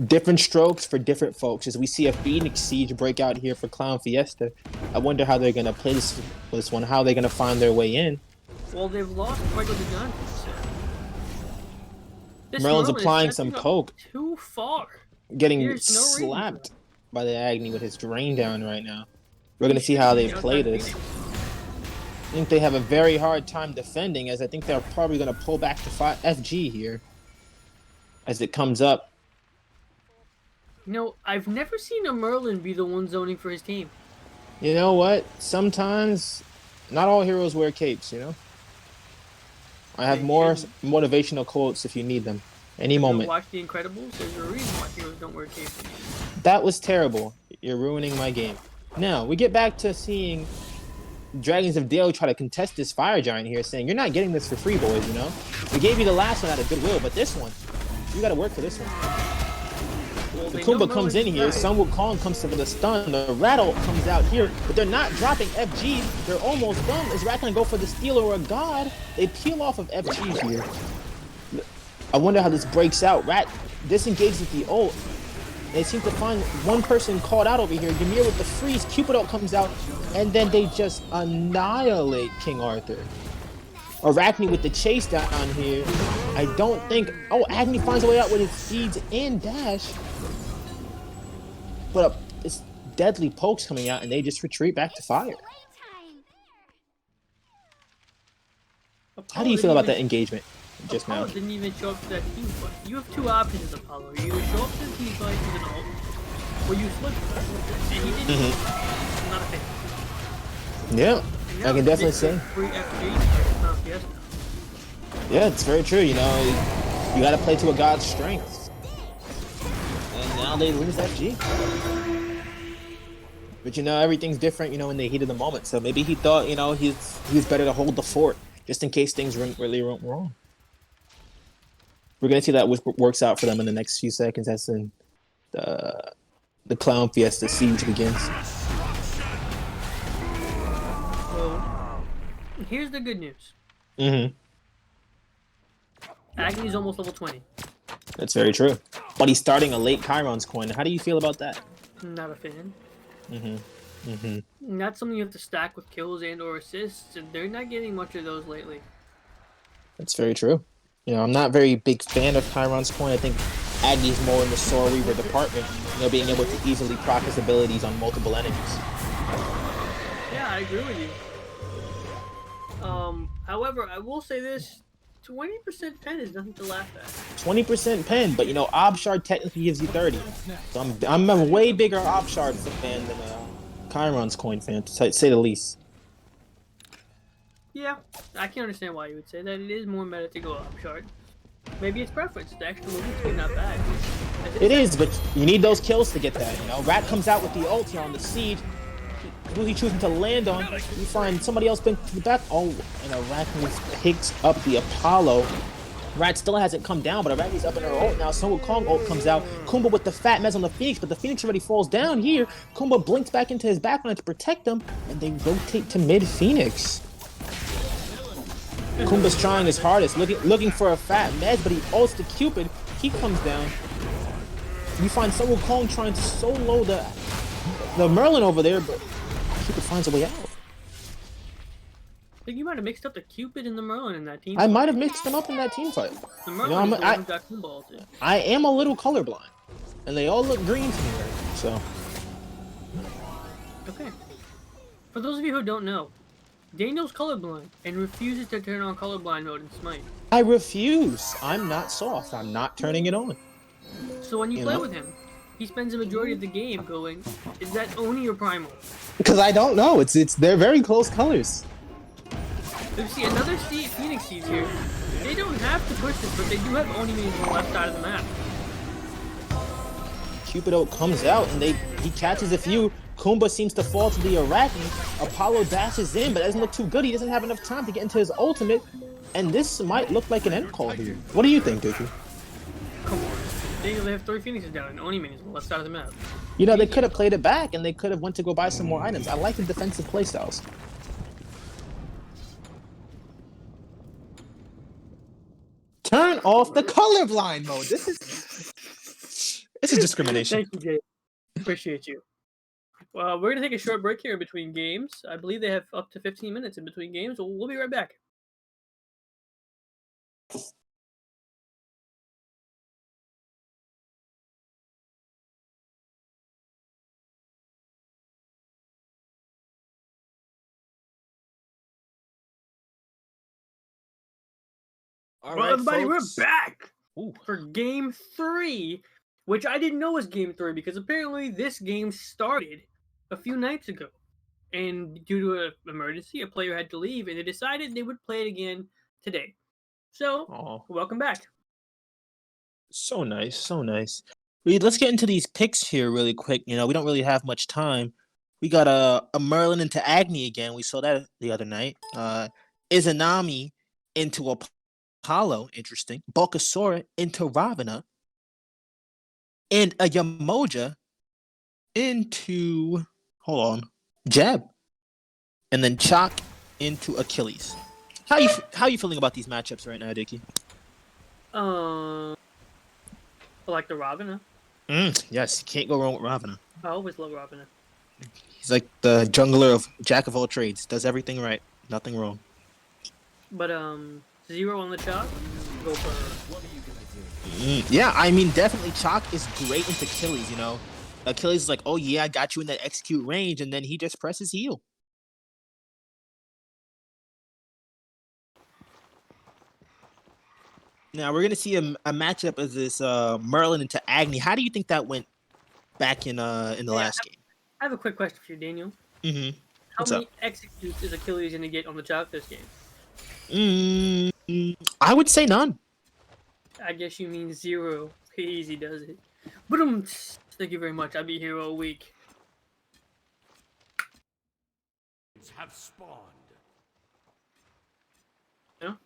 Different strokes for different folks. As we see a Phoenix Siege break out here for Clown Fiesta, I wonder how they're going to play this one, how they're going to find their way in. Well, they've lost quite a bit of guns. Merlin's applying some coke. Too far. Getting slapped by the Agni with his drain down right now. We're going to see how they play this. I think they have a very hard time defending, as I think they're probably going to pull back to FG here as it comes up. You know, I've never seen a Merlin be the one zoning for his team. You know what? Sometimes not all heroes wear capes, you know? I have more motivational quotes if you need them. Any moment. Watch The Incredibles? There's a reason why heroes don't wear capes. That was terrible. You're ruining my game. Now, we get back to seeing Dragons of Dale try to contest this Fire Giant here, saying, you're not getting this for free, boys, you know? We gave you the last one out of goodwill, but this one, you gotta work for this one. Well, the Kumba comes in here, Sun Wukong comes to the stun, the Rattle comes out here, but they're not dropping FG, they're almost done. Is Rat gonna go for the Steal or a God? They peel off of FG here. I wonder how this breaks out. Rat disengages with the ult. They seem to find one person called out over here. Ymir with the freeze. Cupid ult comes out. And then they just annihilate King Arthur. Arachne with the chase down here. I don't think... Oh, Agni finds a way out with his speeds and dash. But it's deadly pokes coming out and they just retreat back to fire. How do you feel about that engagement? Just Apollo now. didn't even show up to that team fight. You have two options as Apollo. You either show up to the team fight with an ult, or you flip. And he didn't. I'm not a fan. Yeah, I can definitely say. Free FG, yeah, it's very true. You know, you got to play to a god's strengths. And now they lose FG. But you know, everything's different, you know, in the heat of the moment. So maybe he thought, you know, he's better to hold the fort just in case things really went wrong. We're going to see that works out for them in the next few seconds. That's in the Clown Fiesta siege begins. Well, here's the good news. Agni's almost level 20. That's very true. But he's starting a late Chiron's coin. How do you feel about that? Not a fan. That's something you have to stack with kills and or assists, and they're not getting much of those lately. That's very true. You know, I'm not a very big fan of Chiron's coin. I think Agni's more in the Soul Reaver department, you know, being able to easily proc his abilities on multiple enemies. Yeah, I agree with you. However, I will say this, 20% pen is nothing to laugh at. 20% pen, but you know, Obshard technically gives you 30. So I'm a way bigger Obshard fan than a Chiron's coin fan, to say the least. Yeah, I can understand why you would say that. It is more meta to go Obshard. Maybe it's preference. The extra movement is not bad. It is, but you need those kills to get that, you know. Rat comes out with the ult here on the siege. Who he choosing to land on? You find somebody else been to the back. Oh, and Arachne picks up the Apollo. Rat still hasn't come down, but Arachne's up in her ult now. Sun Wukong ult comes out. Kumba with the fat mez on the Phoenix, but the Phoenix already falls down here. Kumba blinks back into his backline to protect them, and they rotate to mid Phoenix. Kumba's trying his hardest, looking for a fat mez, but he ults the Cupid. He comes down. You find Sun Wukong trying to solo the Merlin over there, but Cupid finds a way out. I think you might have mixed up the Cupid and the Merlin in that team. I might have mixed them up in that team fight. The Merlin got Kumba ulted. I am a little colorblind, and they all look green to me right now, so. Okay. For those of you who don't know, Daniel's colorblind and refuses to turn on colorblind mode in Smite. I refuse. I'm not soft. I'm not turning it on. So when you play with him, he spends the majority of the game going, is that Oni or Primal? Because I don't know. They're very close colors. You see another Phoenix Siege here. They don't have to push this, but they do have Oni minions on the left side of the map. Cupido comes out and he catches a few. Kumba seems to fall to the Arachne. Apollo dashes in, but doesn't look too good. He doesn't have enough time to get into his ultimate. And this might look like an end call here. What do you think, Dookie? Come on. Daniel, they have 3 Phoenixes down and Oni minions on the left side of the map. You know, they could have played it back, and they could have went to go buy some more items. I like the defensive playstyles. Turn off the colorblind mode. This is discrimination. Thank you, Jay. Appreciate you. Well, we're gonna take a short break here in between games. I believe they have up to 15 minutes in between games. We'll be right back. All Well, right, everybody, folks. we're back Ooh. for Game 3, which I didn't know was Game 3 because apparently this game started a few nights ago. And due to an emergency, a player had to leave, and they decided they would play it again today. So, Oh, welcome back. so nice, so nice. Let's get into these picks here really quick. You know, we don't really have much time. We got a Merlin into Agni again. We saw that the other night. Izanami into Apollo, interesting. Bulkasaur into Ravana. And a Yamoja into, hold on, Jeb. And then Chalk into Achilles. How you feeling about these matchups right now, Dickie? I like the Ravana. Yes, you can't go wrong with Ravana. I always love Ravana. He's like the jungler of jack of all trades. Does everything right. Nothing wrong. But 0 on the Chalk. Go for. Yeah, I mean, definitely Chalk is great into Achilles, you know. Achilles is like, oh yeah, I got you in that execute range, and then he just presses heal. Now we're gonna see a matchup of this Merlin into Agni. How do you think that went back in the last game? I have a quick question for you, Daniel. Mm-hmm. How many executes is Achilles gonna get on the Chalk this game? I would say none. I guess you mean 0. Easy does it. But thank you very much. I'll be here all week. Have spawned. No?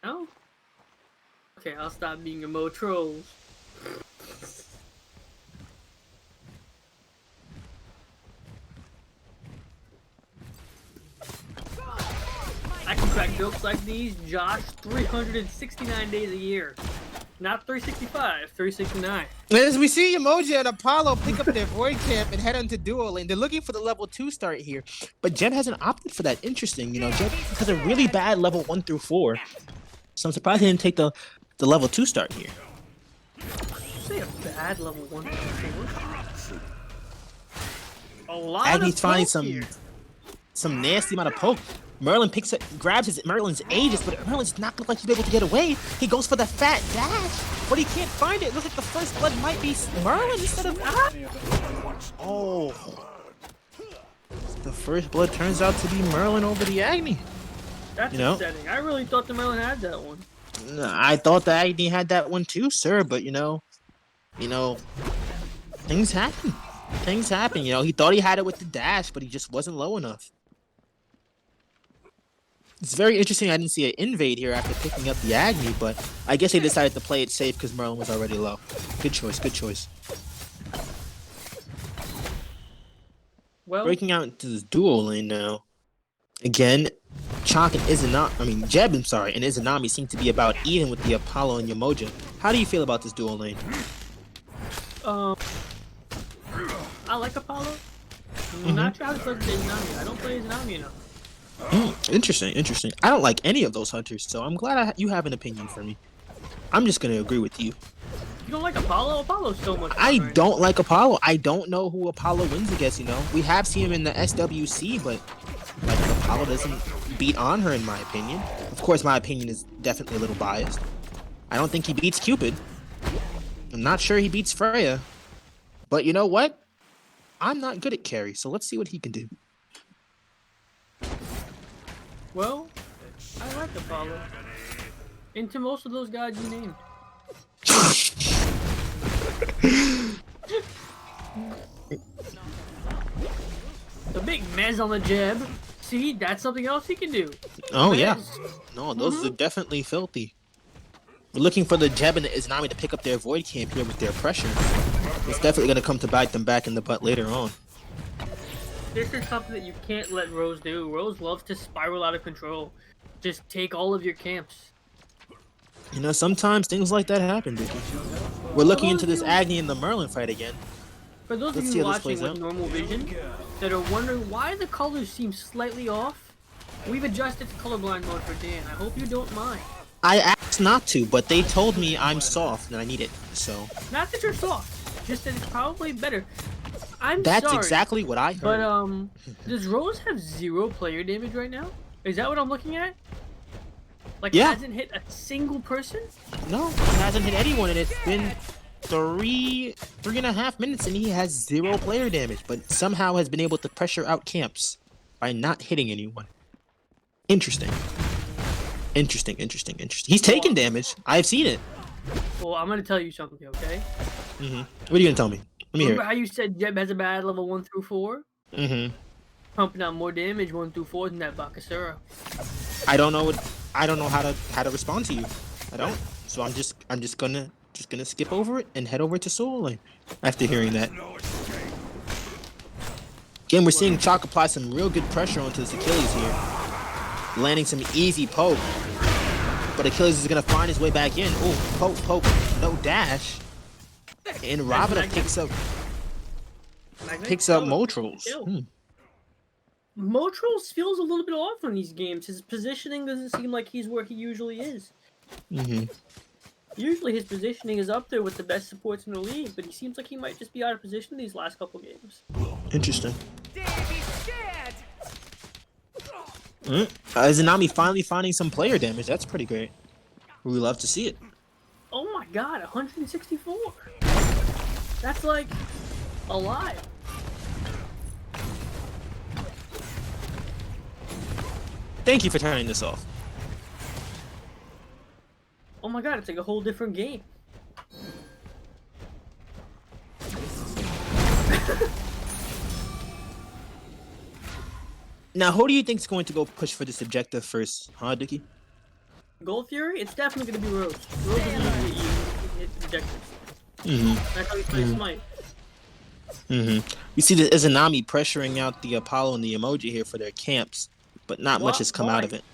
No? Okay, I'll stop being a Mo Trolls. I can crack jokes like these, Josh, 369 days a year. Not 365, 369. As we see Emoji and Apollo pick up their Void Camp and head on to Duo Lane, they're looking for the level 2 start here. But Jeb hasn't opted for that. Interesting, you know, Jeb has a really bad level 1 through 4. So I'm surprised he didn't take the level 2 start here. Did you say a bad level 1 through 4? A lot Agni's of finding poke here. some nasty amount of poke. Merlin grabs Merlin's Aegis, but Merlin's not gonna like he's able to get away. He goes for the fat dash, but he can't find it. It looks like the first blood might be Merlin instead of Oh. The first blood turns out to be Merlin over the Agni. That's upsetting. I really thought the Merlin had that one. I thought the Agni had that one too, sir, but you know, things happen. Things happen, you know. He thought he had it with the dash, but he just wasn't low enough. It's very interesting I didn't see an invade here after picking up the Agni, but I guess they decided to play it safe because Merlin was already low. Good choice, good choice. Well, Breaking out into this duo lane now. Again, Chalk and Jeb, and Izanami seem to be about even with the Apollo and Yamoja. How do you feel about this duo lane? I like Apollo. I'm not trying to play Izanami. I don't play Izanami enough. Interesting. I don't like any of those hunters, so I'm glad you have an opinion for me. I'm just gonna agree with you. You don't like Apollo? Apollo's so much fun. I don't like Apollo. I don't know who Apollo wins against, you know. We have seen him in the SWC, but like Apollo doesn't beat on her in my opinion. Of course, my opinion is definitely a little biased. I don't think he beats Cupid. I'm not sure he beats Freya. But you know what? I'm not good at carry, so let's see what he can do. Well, I like Apollo. Into most of those guys you named. The big mez on the Jeb. See, that's something else he can do. Oh, Mez. yeah. No, those are definitely filthy. We're looking for the Jeb and the Izanami to pick up their Void Camp here with their pressure. It's definitely going to come to bite them back in the butt later on. This is something that you can't let Rose do. Rose loves to spiral out of control. Just take all of your camps. You know, sometimes things like that happen, Dickie. We're looking into this Agni and the Merlin fight again. For those Let's of see you how this watching plays with out. normal vision that are wondering why the colors seem slightly off, we've adjusted to colorblind mode for Dan. I hope you don't mind. I asked not to, but they told me I'm soft and I need it, so... Not that you're soft, just that it's probably better. I'm That's sorry, exactly what I heard. but does Rose have 0 player damage right now? Is that what I'm looking at? Like, Yeah. hasn't hit a single person? No, he hasn't hit anyone, and it's been 3.5 minutes, and he has 0 player damage, but somehow has been able to pressure out camps by not hitting anyone. Interesting. Interesting. He's taking damage. I've seen it. Well, I'm gonna tell you something, okay? What are you gonna tell me? Let me hear Remember it. how you said Jeb has a bad level 1 through 4? Pumping out more damage 1 through 4 than that Bakasura. I don't know how to respond to you. I don't. So I'm just gonna skip over it and head over to Soul Lane after hearing that. Again, we're seeing Chalk apply some real good pressure onto this Achilles here, landing some easy poke. But Achilles is gonna find his way back in. Oh, poke, no dash. And Ravana picks up Motrols. Motrols feels a little bit off on these games. His positioning doesn't seem like he's where he usually is. Usually his positioning is up there with the best supports in the league, but he seems like he might just be out of position these last couple games. Interesting. Izanami finally finding some player damage. That's pretty great. We love to see it. Oh my god, 164! That's like alive. Thank you for turning this off. Oh my god, it's like a whole different game. Now, who do you think is going to go push for this objective first, huh, Dickie? Gold Fury, it's definitely gonna be Rose. Rose is gonna be hit objectives. That's how he plays Smite. You see the Izanami pressuring out the Apollo and the Emoji here for their camps, but not much has come out of it.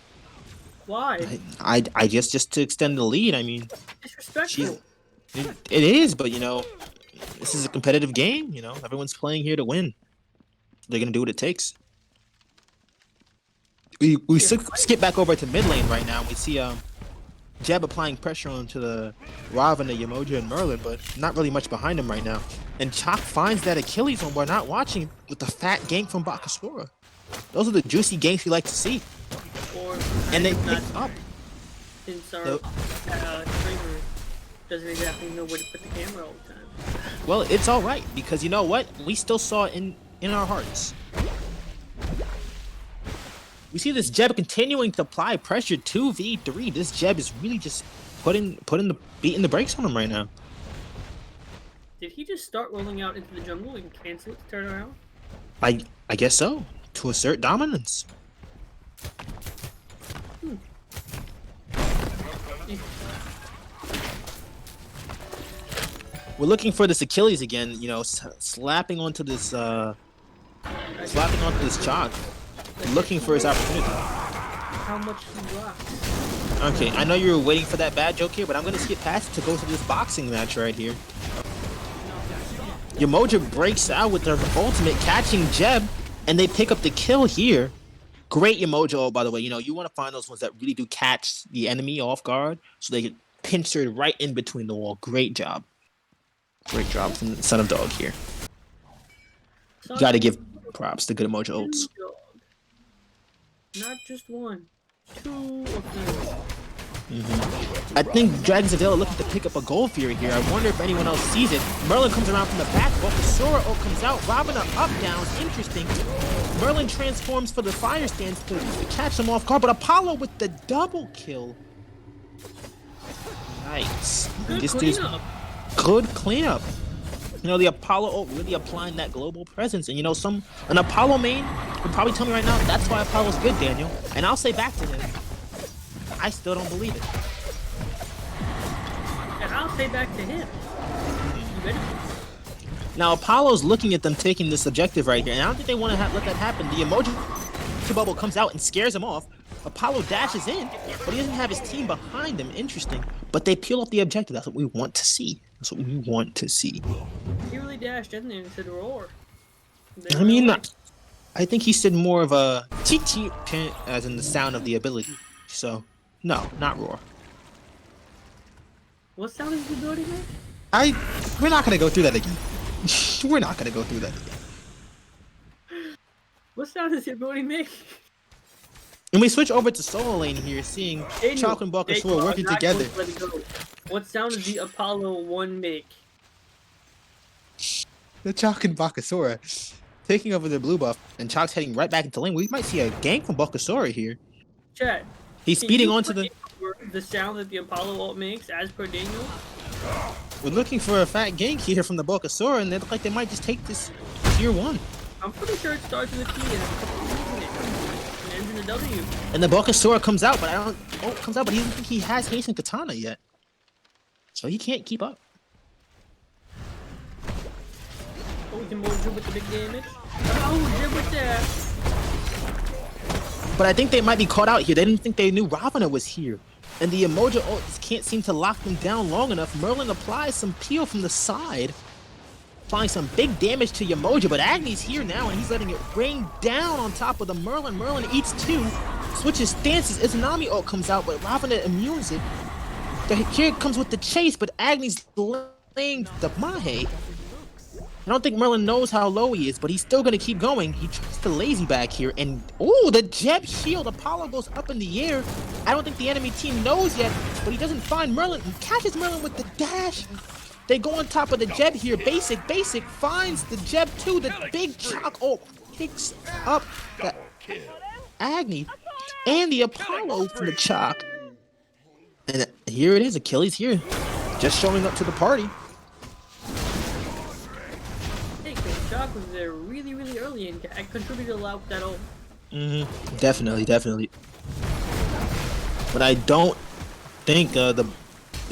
Why? I guess just to extend the lead. I mean, Disrespectful. it is, but you know, this is a competitive game. You know, everyone's playing here to win. They're gonna do what it takes. We skip back over to mid lane right now. We see Jeb applying pressure onto the Ravana, Yamoja, and Merlin, but not really much behind him right now. And Chalk finds that Achilles when we're not watching with the fat gank from Bakasura. Those are the juicy ganks we like to see. And they pick up. Since our streamer doesn't exactly know where to put the camera all the time. Well, it's all right because you know what? We still saw it in our hearts. We see this Jeb continuing to apply pressure 2v3. This Jeb is really just beating the brakes on him right now. Did he just start rolling out into the jungle and cancel it to turn around? I guess so. To assert dominance. We're looking for this Achilles again, you know, slapping onto this Chalk, looking for his opportunity. How much he rocks. Okay, I know you were waiting for that bad joke here, but I'm gonna skip past it to go to this boxing match right here. Yamoja breaks out with their ultimate, catching Jeb, and they pick up the kill here. Great Yamoja, oh, by the way. You know, you want to find those ones that really do catch the enemy off guard, so they get pincered right in between the wall. Great job. Great job from the Son of Dog here. You gotta give props to good Emoji ults. Not just one, 2 or 3. I think Dragons of Dale are looking to pick up a Gold Fury here. I wonder if anyone else sees it. Merlin comes around from the back, but the Sora ult comes out. Ravana up down. Interesting. Merlin transforms for the fire stance to catch him off guard, but Apollo with the double kill. Nice. Good cleanup. Good cleanup. You know, the Apollo ult really applying that global presence. And you know, an Apollo main would probably tell me right now, that's why Apollo's good, Daniel. And I'll say back to him, I still don't believe it. And I'll say back to him. You ready? Now Apollo's looking at them taking this objective right here, and I don't think they want to let that happen. The emoji bubble comes out and scares him off. Apollo dashes in, but he doesn't have his team behind him. Interesting. But they peel off the objective. That's what we want to see. That's what we want to see. He really dashed in there and said roar. I mean, I think he said more of a cheat as in the sound of the ability. So, no, not roar. What sound is the ability make? We're not gonna go through that again. We're not gonna go through that again. What sound does the ability make? And we switch over to solo lane here, seeing Chalk and Bulkasaur working together. What sound does the Apollo 1 make? The Chalk and Bulkasaur taking over the blue buff, and Chalk's heading right back into lane. We might see a gank from Bulkasaur here. Chat. He's speeding onto the sound that the Apollo ult makes, as per Daniel. We're looking for a fat gank here from the Bulkasaur, and they look like they might just take this tier 1. I'm pretty sure it starts with a T and has a couple of T's in it. And ends in a W. And the Bulkasaur comes out, but he doesn't think he has haste and katana yet. So he can't keep up. Oh, we can more Jib with the big damage. Oh, Jib with that. But I think they might be caught out here. They didn't think they knew Ravana was here. And the Emoja ult can't seem to lock them down long enough. Merlin applies some peel from the side, applying some big damage to Yemoja, but Agni's here now, and he's letting it rain down on top of the Merlin. Merlin eats 2, switches stances. Izanami ult comes out, but Ravana immunes it. Here it comes with the chase, but Agni's laying the Mahe. I don't think Merlin knows how low he is, but he's still going to keep going. He tries to lazy back here, and oh, the Jeb shield. Apollo goes up in the air. I don't think the enemy team knows yet, but he doesn't find Merlin. He catches Merlin with the dash. They go on top of the Jeb here. Basic finds the Jeb too. The big Chalk ult picks up the Agni and the Apollo from the Chalk. And here it is, Achilles here, just showing up to the party. Chalk was there really, really early and contributed a lot with that ult. Definitely. But I don't think the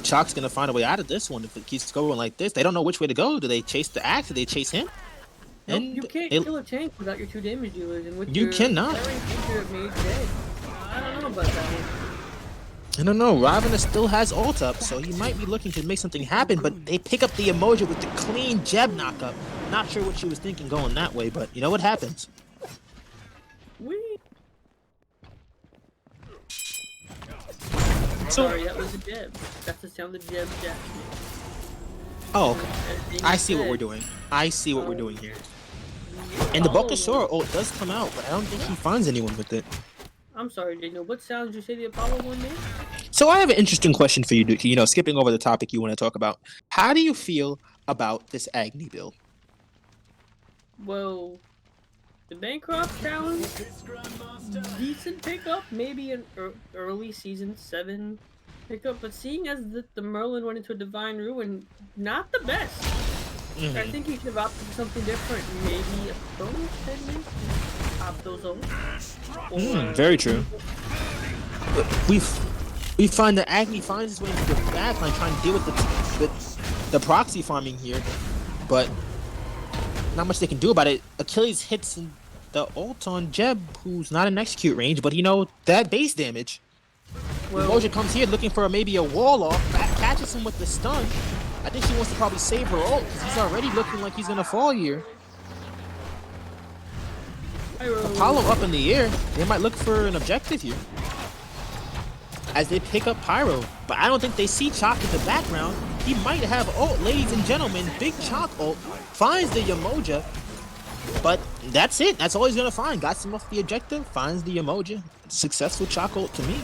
Chalk's gonna find a way out of this one if it keeps going like this. They don't know which way to go. Do they chase the axe? Do they chase him? Nope, you can't kill a tank without your 2 damage dealers, and with you cannot. I don't know about that one. I don't know. Ravana still has ult up, so he might be looking to make something happen, but they pick up the Emoji with the clean Jeb knockup. Not sure what she was thinking going that way, but you know what happens. Sorry, that was a Jeb. That's the sound of Jeb Jack. Oh, okay. I see what we're doing. I see what we're doing here. And the Bulkasaur ult does come out, but I don't think he finds anyone with it. I'm sorry, Daniel. What sound did you say the Apollo 1 made? So I have an interesting question for you, skipping over the topic you want to talk about. How do you feel about this Agni build? Well, the Bancroft challenge, decent pickup, maybe an early season 7 pickup, but seeing as the Merlin went into a Divine Ruin, not the best. I think he should have opted for something different. Maybe a bonus segment? Pop those ults. Very true. We find that Agni finds his way into the backline trying to deal with the proxy farming here, but not much they can do about it. Achilles hits the ult on Jeb, who's not in execute range, but that base damage. Well, Moja comes here looking for maybe a wall off, catches him with the stun. I think she wants to probably save her ult because he's already looking like he's gonna fall here. Apollo up in the air. They might look for an objective here as they pick up Pyro, but I don't think they see Chalk in the background. He might have ult, ladies and gentlemen. Big Chalk ult finds the Yemoja, but that's it. That's all he's gonna find. Got him off the objective, finds the Yemoja. Successful Chalk ult to me.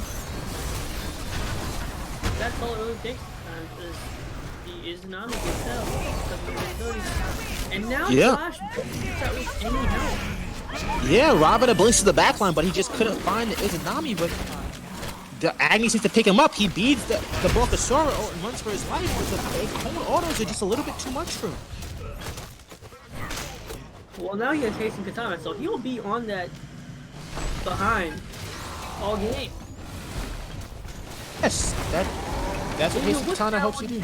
That's all it really takes. He is not a good tell. And now Flash that with any help. Yeah, Ravana blinks to the backline, but he just couldn't find the Izanami, but the Agni seems to pick him up. He beats the Bulkasaur and runs for his life, but the cold autos are just a little bit too much for him. Well, now he has haste and katana, so he'll be on that behind all game. Yes, that's what Haste Katana helps you do.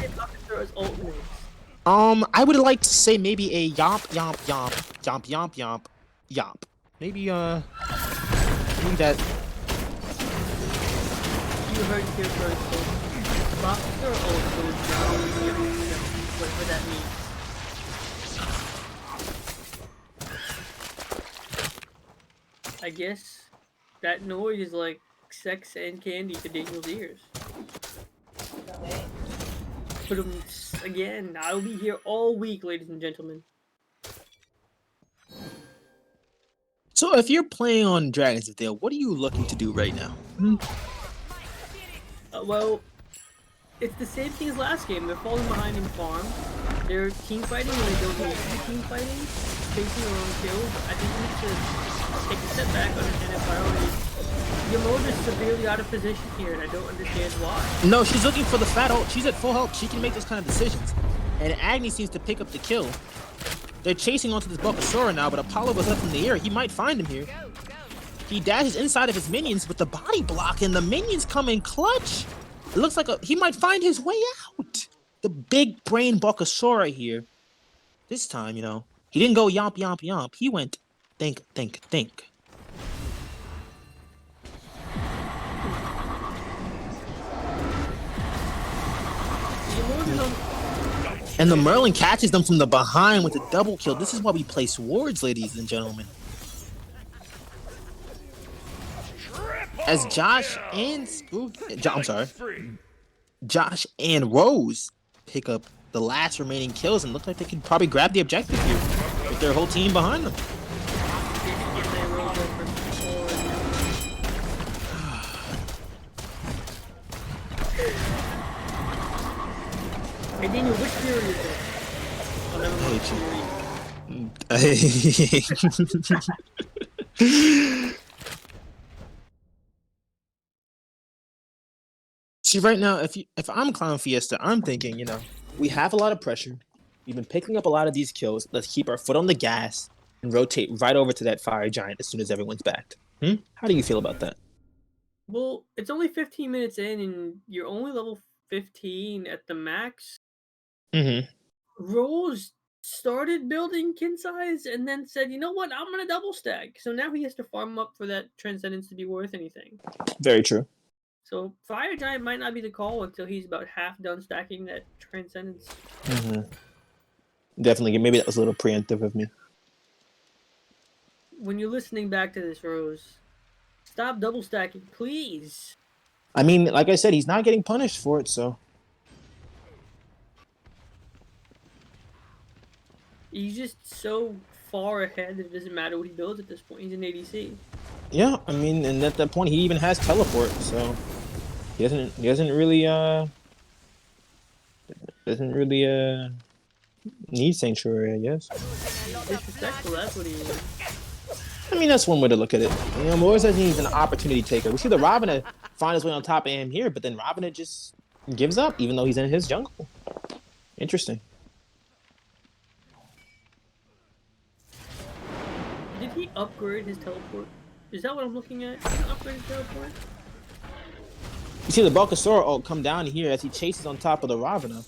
I would like to say maybe a yomp, yomp, yomp, yomp, yomp, yomp, yomp. Maybe maybe that. You heard it here first, folks. Boxer ult goes down, whatever that means. I guess that noise is like sex and candy to Daniel's ears. But again, I'll be here all week, ladies and gentlemen. So if you're playing on Dragons of Dale, what are you looking to do right now? Well, it's the same thing as last game. They're falling behind in farm. They're team fighting when they don't need to be team fighting, chasing their own kills. I think we need to take a step back, understand their priorities. Yamota's severely out of position here, and I don't understand why. No, she's looking for the fat ult. She's at full health. She can make those kind of decisions. And Agni seems to pick up the kill. They're chasing onto this Bulbasaur now, but Apollo was up in the air. He might find him here. He dashes inside of his minions with the body block, and the minions come in clutch. It looks like he might find his way out. The big brain Bulbasaur here. This time, you know, he didn't go yomp, yomp, yomp. He went think, think, think. And the Merlin catches them from the behind with a double kill. This is why we place wards, ladies and gentlemen. As Josh and Josh and Rose pick up the last remaining kills and look like they can probably grab the objective here with their whole team behind them. Hey Daniel, which theory is it? See, right now, if I'm Clown Fiesta, I'm thinking, you know, we have a lot of pressure. We've been picking up a lot of these kills. Let's keep our foot on the gas and rotate right over to that fire giant as soon as everyone's backed. How do you feel about that? Well, it's only 15 minutes in, and you're only level 15 at the max. Rose started building kin size and then said, you know what, I'm gonna double stack. So now he has to farm up for that transcendence to be worth anything. Very true. So Fire Giant might not be the call until he's about half done stacking that transcendence. Definitely. Maybe that was a little preemptive of me. When you're listening back to this, Rose, stop double stacking, please. I mean, like I said, he's not getting punished for it, so. He's just so far ahead that it doesn't matter what he builds at this point. He's an ADC. Yeah, I mean, and at that point, he even has teleport, so he doesn't really need sanctuary, I guess. Disrespectful, that's what he is. I mean, that's one way to look at it. You know, Morris says he's an opportunity taker. We see the Ravana find his way on top of him here, but then Ravana just gives up, even though he's in his jungle. Interesting. Did he upgrade his teleport? Is that what I'm looking at? Did he upgrade his teleport? You see the Bulbasaur ult come down here as he chases on top of the Ravana.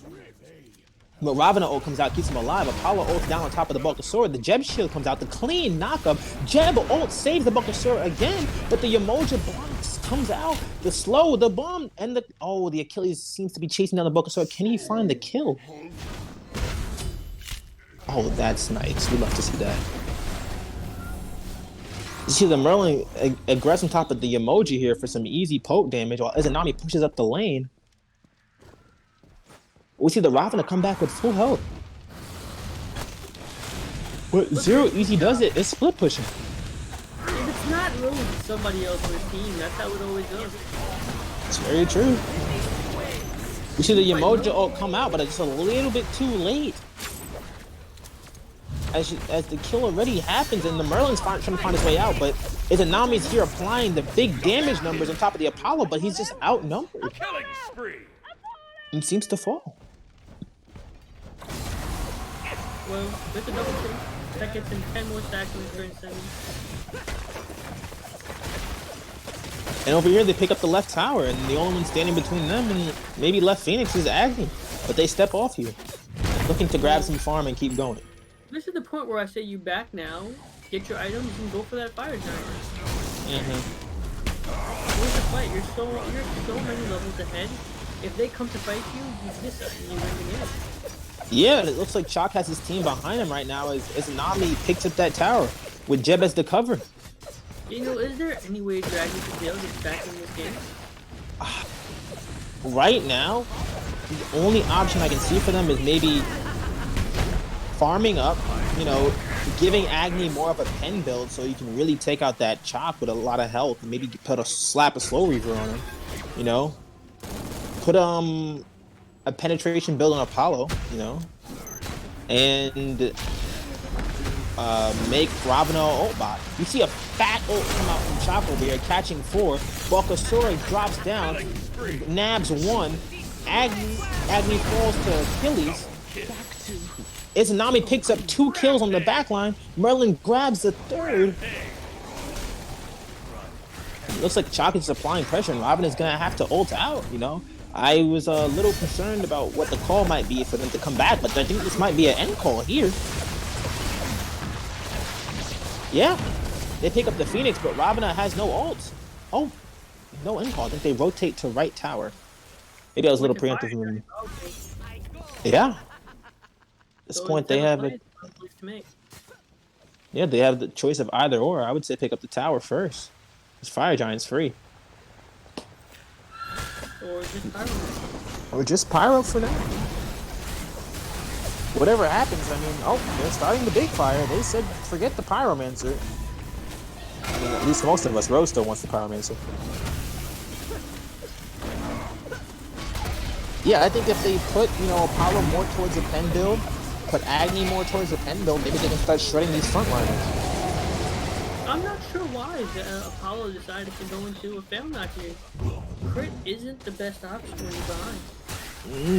But Ravana ult comes out, keeps him alive. Apollo ults down on top of the Bulbasaur. The Jeb shield comes out, the clean knockup. Jeb ult saves the Bulbasaur again, but the Yamoja blocks, comes out. The slow, the bomb, and the Achilles seems to be chasing down the Bulbasaur. Can he find the kill? Oh, that's nice. We'd love to see that. You see the Merlin aggress on top of the emoji here for some easy poke damage while Izanami pushes up the lane. We see the Ravana come back with full health. But Zero Easy does it. It's split pushing. If it's not really somebody else on the team, that's how it always goes. It's very true. We see the Yamoja ult come out, but it's just a little bit too late. As the kill already happens and the Merlin's trying to find his way out, but Izanami's here applying the big damage numbers on top of the Apollo, but he's just outnumbered. Killing spree. And seems to fall. Well, with the double kill, that gets him 10 more stacks in his turn 7. And over here, they pick up the left tower, and the only one standing between them and maybe left Phoenix is Agni. But they step off here, looking to grab some farm and keep going. This is the point where I say you back now, get your items, and go for that fire giant. Where's the fight? You're so many levels ahead. If they come to fight you, you miss it and you win the game. Yeah, it looks like Chalk has his team behind him right now as Nami picks up that tower with Jeb as the cover. You know, is there any way Dragon Tail gets back in this game? Right now, the only option I can see for them is maybe farming up, you know, giving Agni more of a pen build so you can really take out that Chalk with a lot of health and maybe slap a slow reaver on him, you know? Put a penetration build on Apollo, you know, and make Ravana ult bot. You see a fat ult come out from Chop over here, catching 4. Bulkasaurus drops down, nabs 1. Agni falls to Achilles. Izanami picks up 2 kills on the backline. Merlin grabs the 3rd. Looks like Chalk is applying pressure, and Robin is gonna have to ult out, you know. I was a little concerned about what the call might be for them to come back, but I think this might be an end call here. Yeah, they pick up the Phoenix, but Ravana has no ult. Oh, no end call. I think they rotate to right tower. Maybe I was a little preemptive. Yeah. At this point, they have it. Yeah, they have the choice of either or. I would say pick up the tower first. This Fire Giant's free. Or just Pyro. Or just Pyro for now. Whatever happens, I mean, oh, they're starting the big fire. They said, forget the Pyromancer. I mean, at least most of us. Rose still wants the Pyromancer. Yeah, I think if they put, you know, Apollo more towards a pen build, put Agni more towards a pen build, maybe they can start shredding these frontliners. I'm not sure why Apollo decided to go into a fail knock here. Crit isn't the best option when you're behind.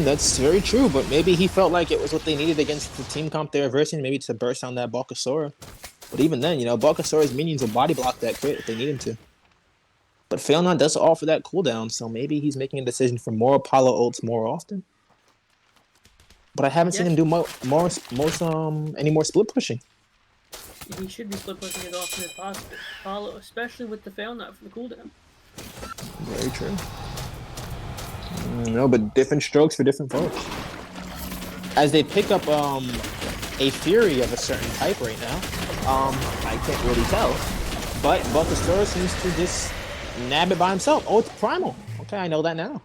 That's very true, but maybe he felt like it was what they needed against the team comp they're versing, maybe to burst down that Bulkasaurus. But even then, you know, Bulkasaurus minions will body block that crit if they need him to. But Failnaught does offer that cooldown, so maybe he's making a decision for more Apollo ults more often. But I haven't seen him do any more split pushing. He should be split pushing as often as possible. Apollo, especially with the Failnaught for the cooldown. Very true. No, but different strokes for different folks. As they pick up a Fury of a certain type right now, I can't really tell. But Bulkasaurus seems to just nab it by himself. Oh, it's Primal. Okay, I know that now.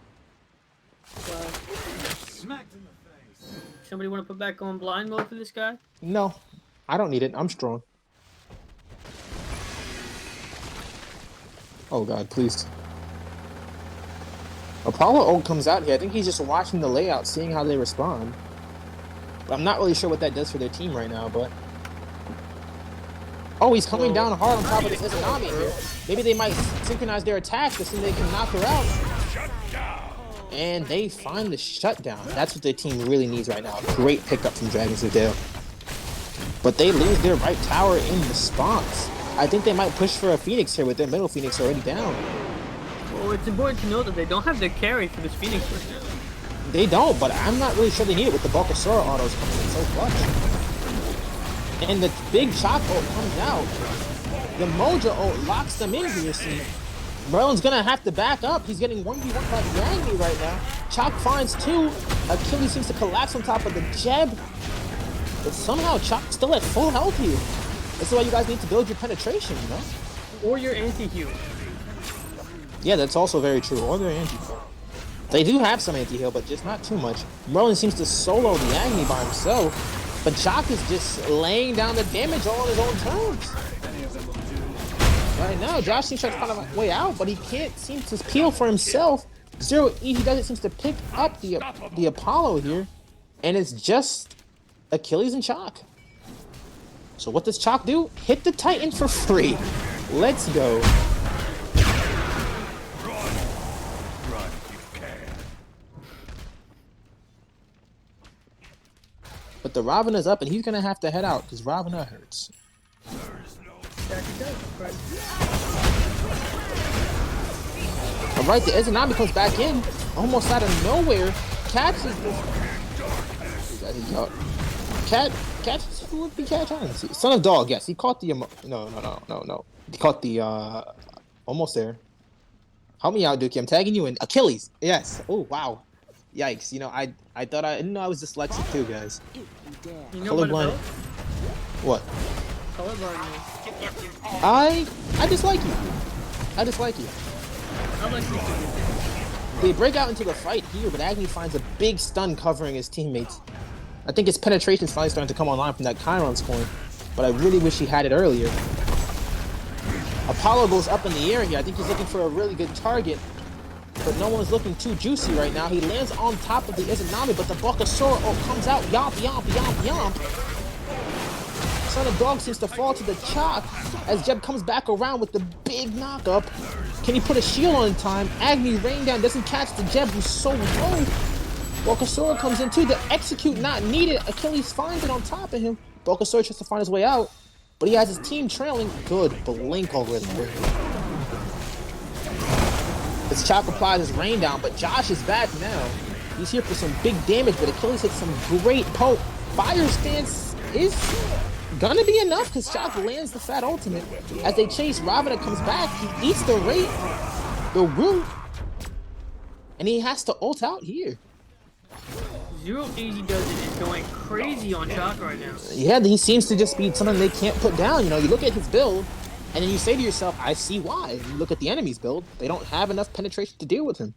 Somebody want to put back on blind mode for this guy? No, I don't need it. I'm strong. Oh god, please. Apollo ult comes out here. I think he's just watching the layout, seeing how they respond. But I'm not really sure what that does for their team right now, but... Oh, he's coming down hard on top of this Izanami here. Maybe they might synchronize their attacks to see if they can knock her out. And they find the shutdown. That's what their team really needs right now. Great pickup from Dragons of Dale. But they lose their right tower in response. I think they might push for a Phoenix here with their middle Phoenix already down. Well, it's important to note that they don't have their carry for this Phoenix right now. They don't, but I'm not really sure they need it with the Bulkasaurus autos coming in so clutch. And the big Chalk ult comes out. The Mojo ult locks them in here, see. Merlin's gonna have to back up. He's getting 1v1 by Granny right now. Chalk finds 2. Achilles seems to collapse on top of the Jeb. But somehow Chalk's still at full health here. This is why you guys need to build your penetration, you know? Or your anti-heal. Yeah, that's also very true. Or their anti-heal. They do have some anti-heal, but just not too much. Merlin seems to solo the Agni by himself. But Chalk is just laying down the damage all on his own terms. Right now, Josh seems to find a way out, but he can't seem to peel for himself. Zero E, he does it, seems to pick up the Apollo here. And it's just Achilles and Chalk. So what does Chalk do? Hit the Titan for free. Let's go. Run, you can. But the Ravana's up, and he's gonna have to head out because Ravana hurts. All right, the Izanami comes back in, almost out of nowhere. Catches this. Who would be catch on? Son of Dog, yes. He caught the no. He caught the almost there. Help me out, Dookie. I'm tagging you in. Achilles. Yes. Oh wow. Yikes. You know, I thought I didn't know I was dyslexic too, guys. You know what Colorblind. about? What? Colorblind. I dislike you. I dislike you. I like you too. They break out into the fight here, but Agni finds a big stun covering his teammates. I think his penetration's finally starting to come online from that Chiron's coin, but I really wish he had it earlier. Apollo goes up in the air here. I think he's looking for a really good target, but no one's looking too juicy right now. He lands on top of the Izanami, but the Bulbasaur comes out. Yomp, yomp, yomp, yomp. Son of Dog seems to fall to the chalk as Jeb comes back around with the big knockup. Can he put a shield on in time? Agni rain down, doesn't catch the Jeb, who's so low. Bulbasaur comes in too. The execute not needed. Achilles finds it on top of him. Bulbasaur tries to find his way out, but he has his team trailing. Good blink over there. His chalk applies his rain down, but Josh is back now. He's here for some big damage, but Achilles hits some great poke. Fire stance is gonna be enough because Chalk lands the fat ultimate. As they chase, Ravana comes back. He eats the root, and he has to ult out here. Zero Easy Does It is going crazy on Chalk right now. Yeah, he seems to just be something they can't put down. You know, you look at his build, and then you say to yourself, I see why. You look at the enemy's build, they don't have enough penetration to deal with him.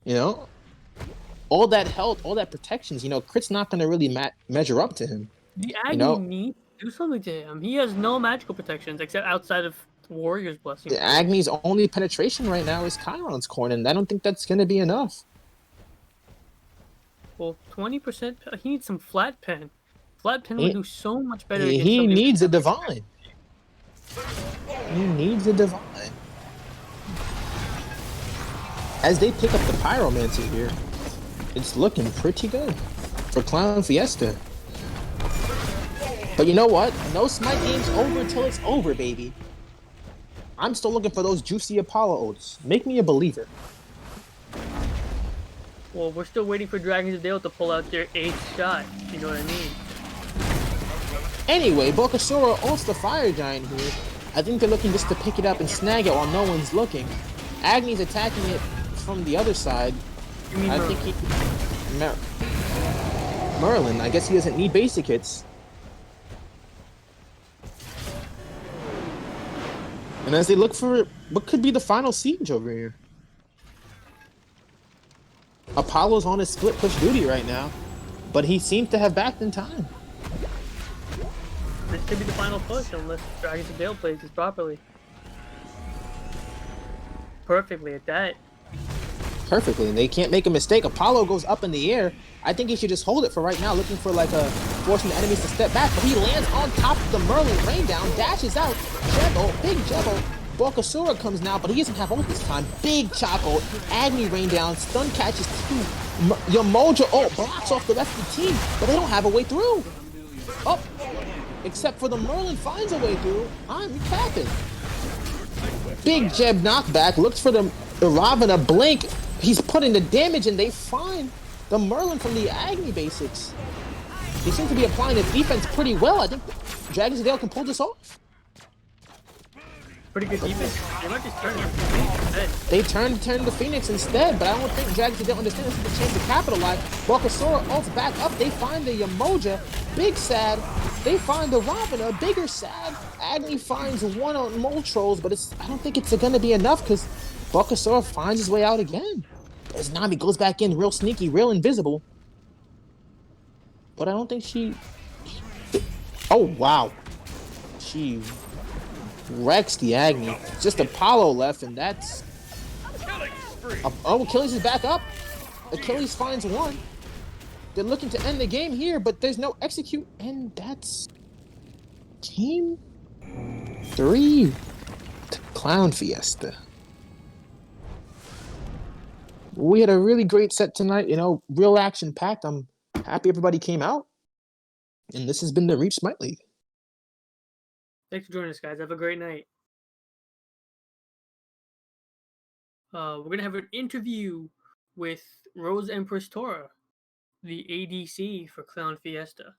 You know? All that health, all that protections, you know, Crit's not going to really measure up to him. The Agni needs to do something to him. He has no magical protections except outside of Warrior's Blessing. The Agni's only penetration right now is Chiron's Corn, and I don't think that's going to be enough. Well, 20%. He needs some flat pen. Flat pen would do so much better. He needs a divine. He needs a divine. As they pick up the Pyromancer here, it's looking pretty good for Clown Fiesta. But you know what? No Smite game's over till it's over, baby. I'm still looking for those juicy Apollo ults. Make me a believer. Well, we're still waiting for Dragons of Dale to pull out their 8th shot. You know what I mean? Anyway, Bulbasaur ults the Fire Giant here. I think they're looking just to pick it up and snag it while no one's looking. Agni's attacking it from the other side. You mean Merlin? I think Merlin. I guess he doesn't need basic hits. And as they look for what could be the final siege over here. Apollo's on his split push duty right now, but he seems to have backed in time. This could be the final push unless Dragons of Dale plays this properly. Perfectly at that. Perfectly, and they can't make a mistake. Apollo goes up in the air. I think he should just hold it for right now, looking for like forcing the enemies to step back, but he lands on top of the Merlin rain down, dashes out. Jebo, big Jebo. Bulbasaur comes now, but he doesn't have ult this time. Big Choco, Agni rain down, stun catches two. Yamoja blocks off the rest of the team, but they don't have a way through. Oh, except for the Merlin finds a way through. I'm capping. Big Jeb knockback, looks for the Ravana blink. He's putting the damage, and they find the Merlin from the Agni basics. They seem to be applying the defense pretty well. I think Dragons of Dale can pull this off. Pretty good defense. They might just turn it. They turn the Phoenix instead, but I don't think Dragons of Dale understand this is the chance to capitalize. Bulbasaur ults back up. They find the Yamoja. Big sad. They find the Ravana. Bigger sad. Agni finds one on Moltrolls, but I don't think it's going to be enough because Bulbasaur finds his way out again. As Nami goes back in real sneaky, real invisible. But I don't think she... Oh, wow. She wrecks the Agni. Just Apollo left, and that's... Oh, Achilles is back up. Achilles finds one. They're looking to end the game here, but there's no execute, and that's... Game 3 to Clown Fiesta. We had a really great set tonight, you know, real action-packed. I'm happy everybody came out. And this has been the Reap Smite League. Thanks for joining us, guys. Have a great night. We're gonna have an interview with Rose Empress Tora, the ADC for Clown Fiesta,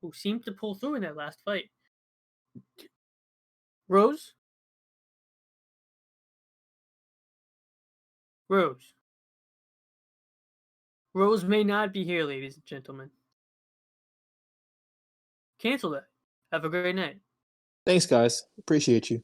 who seemed to pull through in that last fight. Rose? Rose. Rose may not be here, ladies and gentlemen. Cancel that. Have a great night. Thanks, guys. Appreciate you.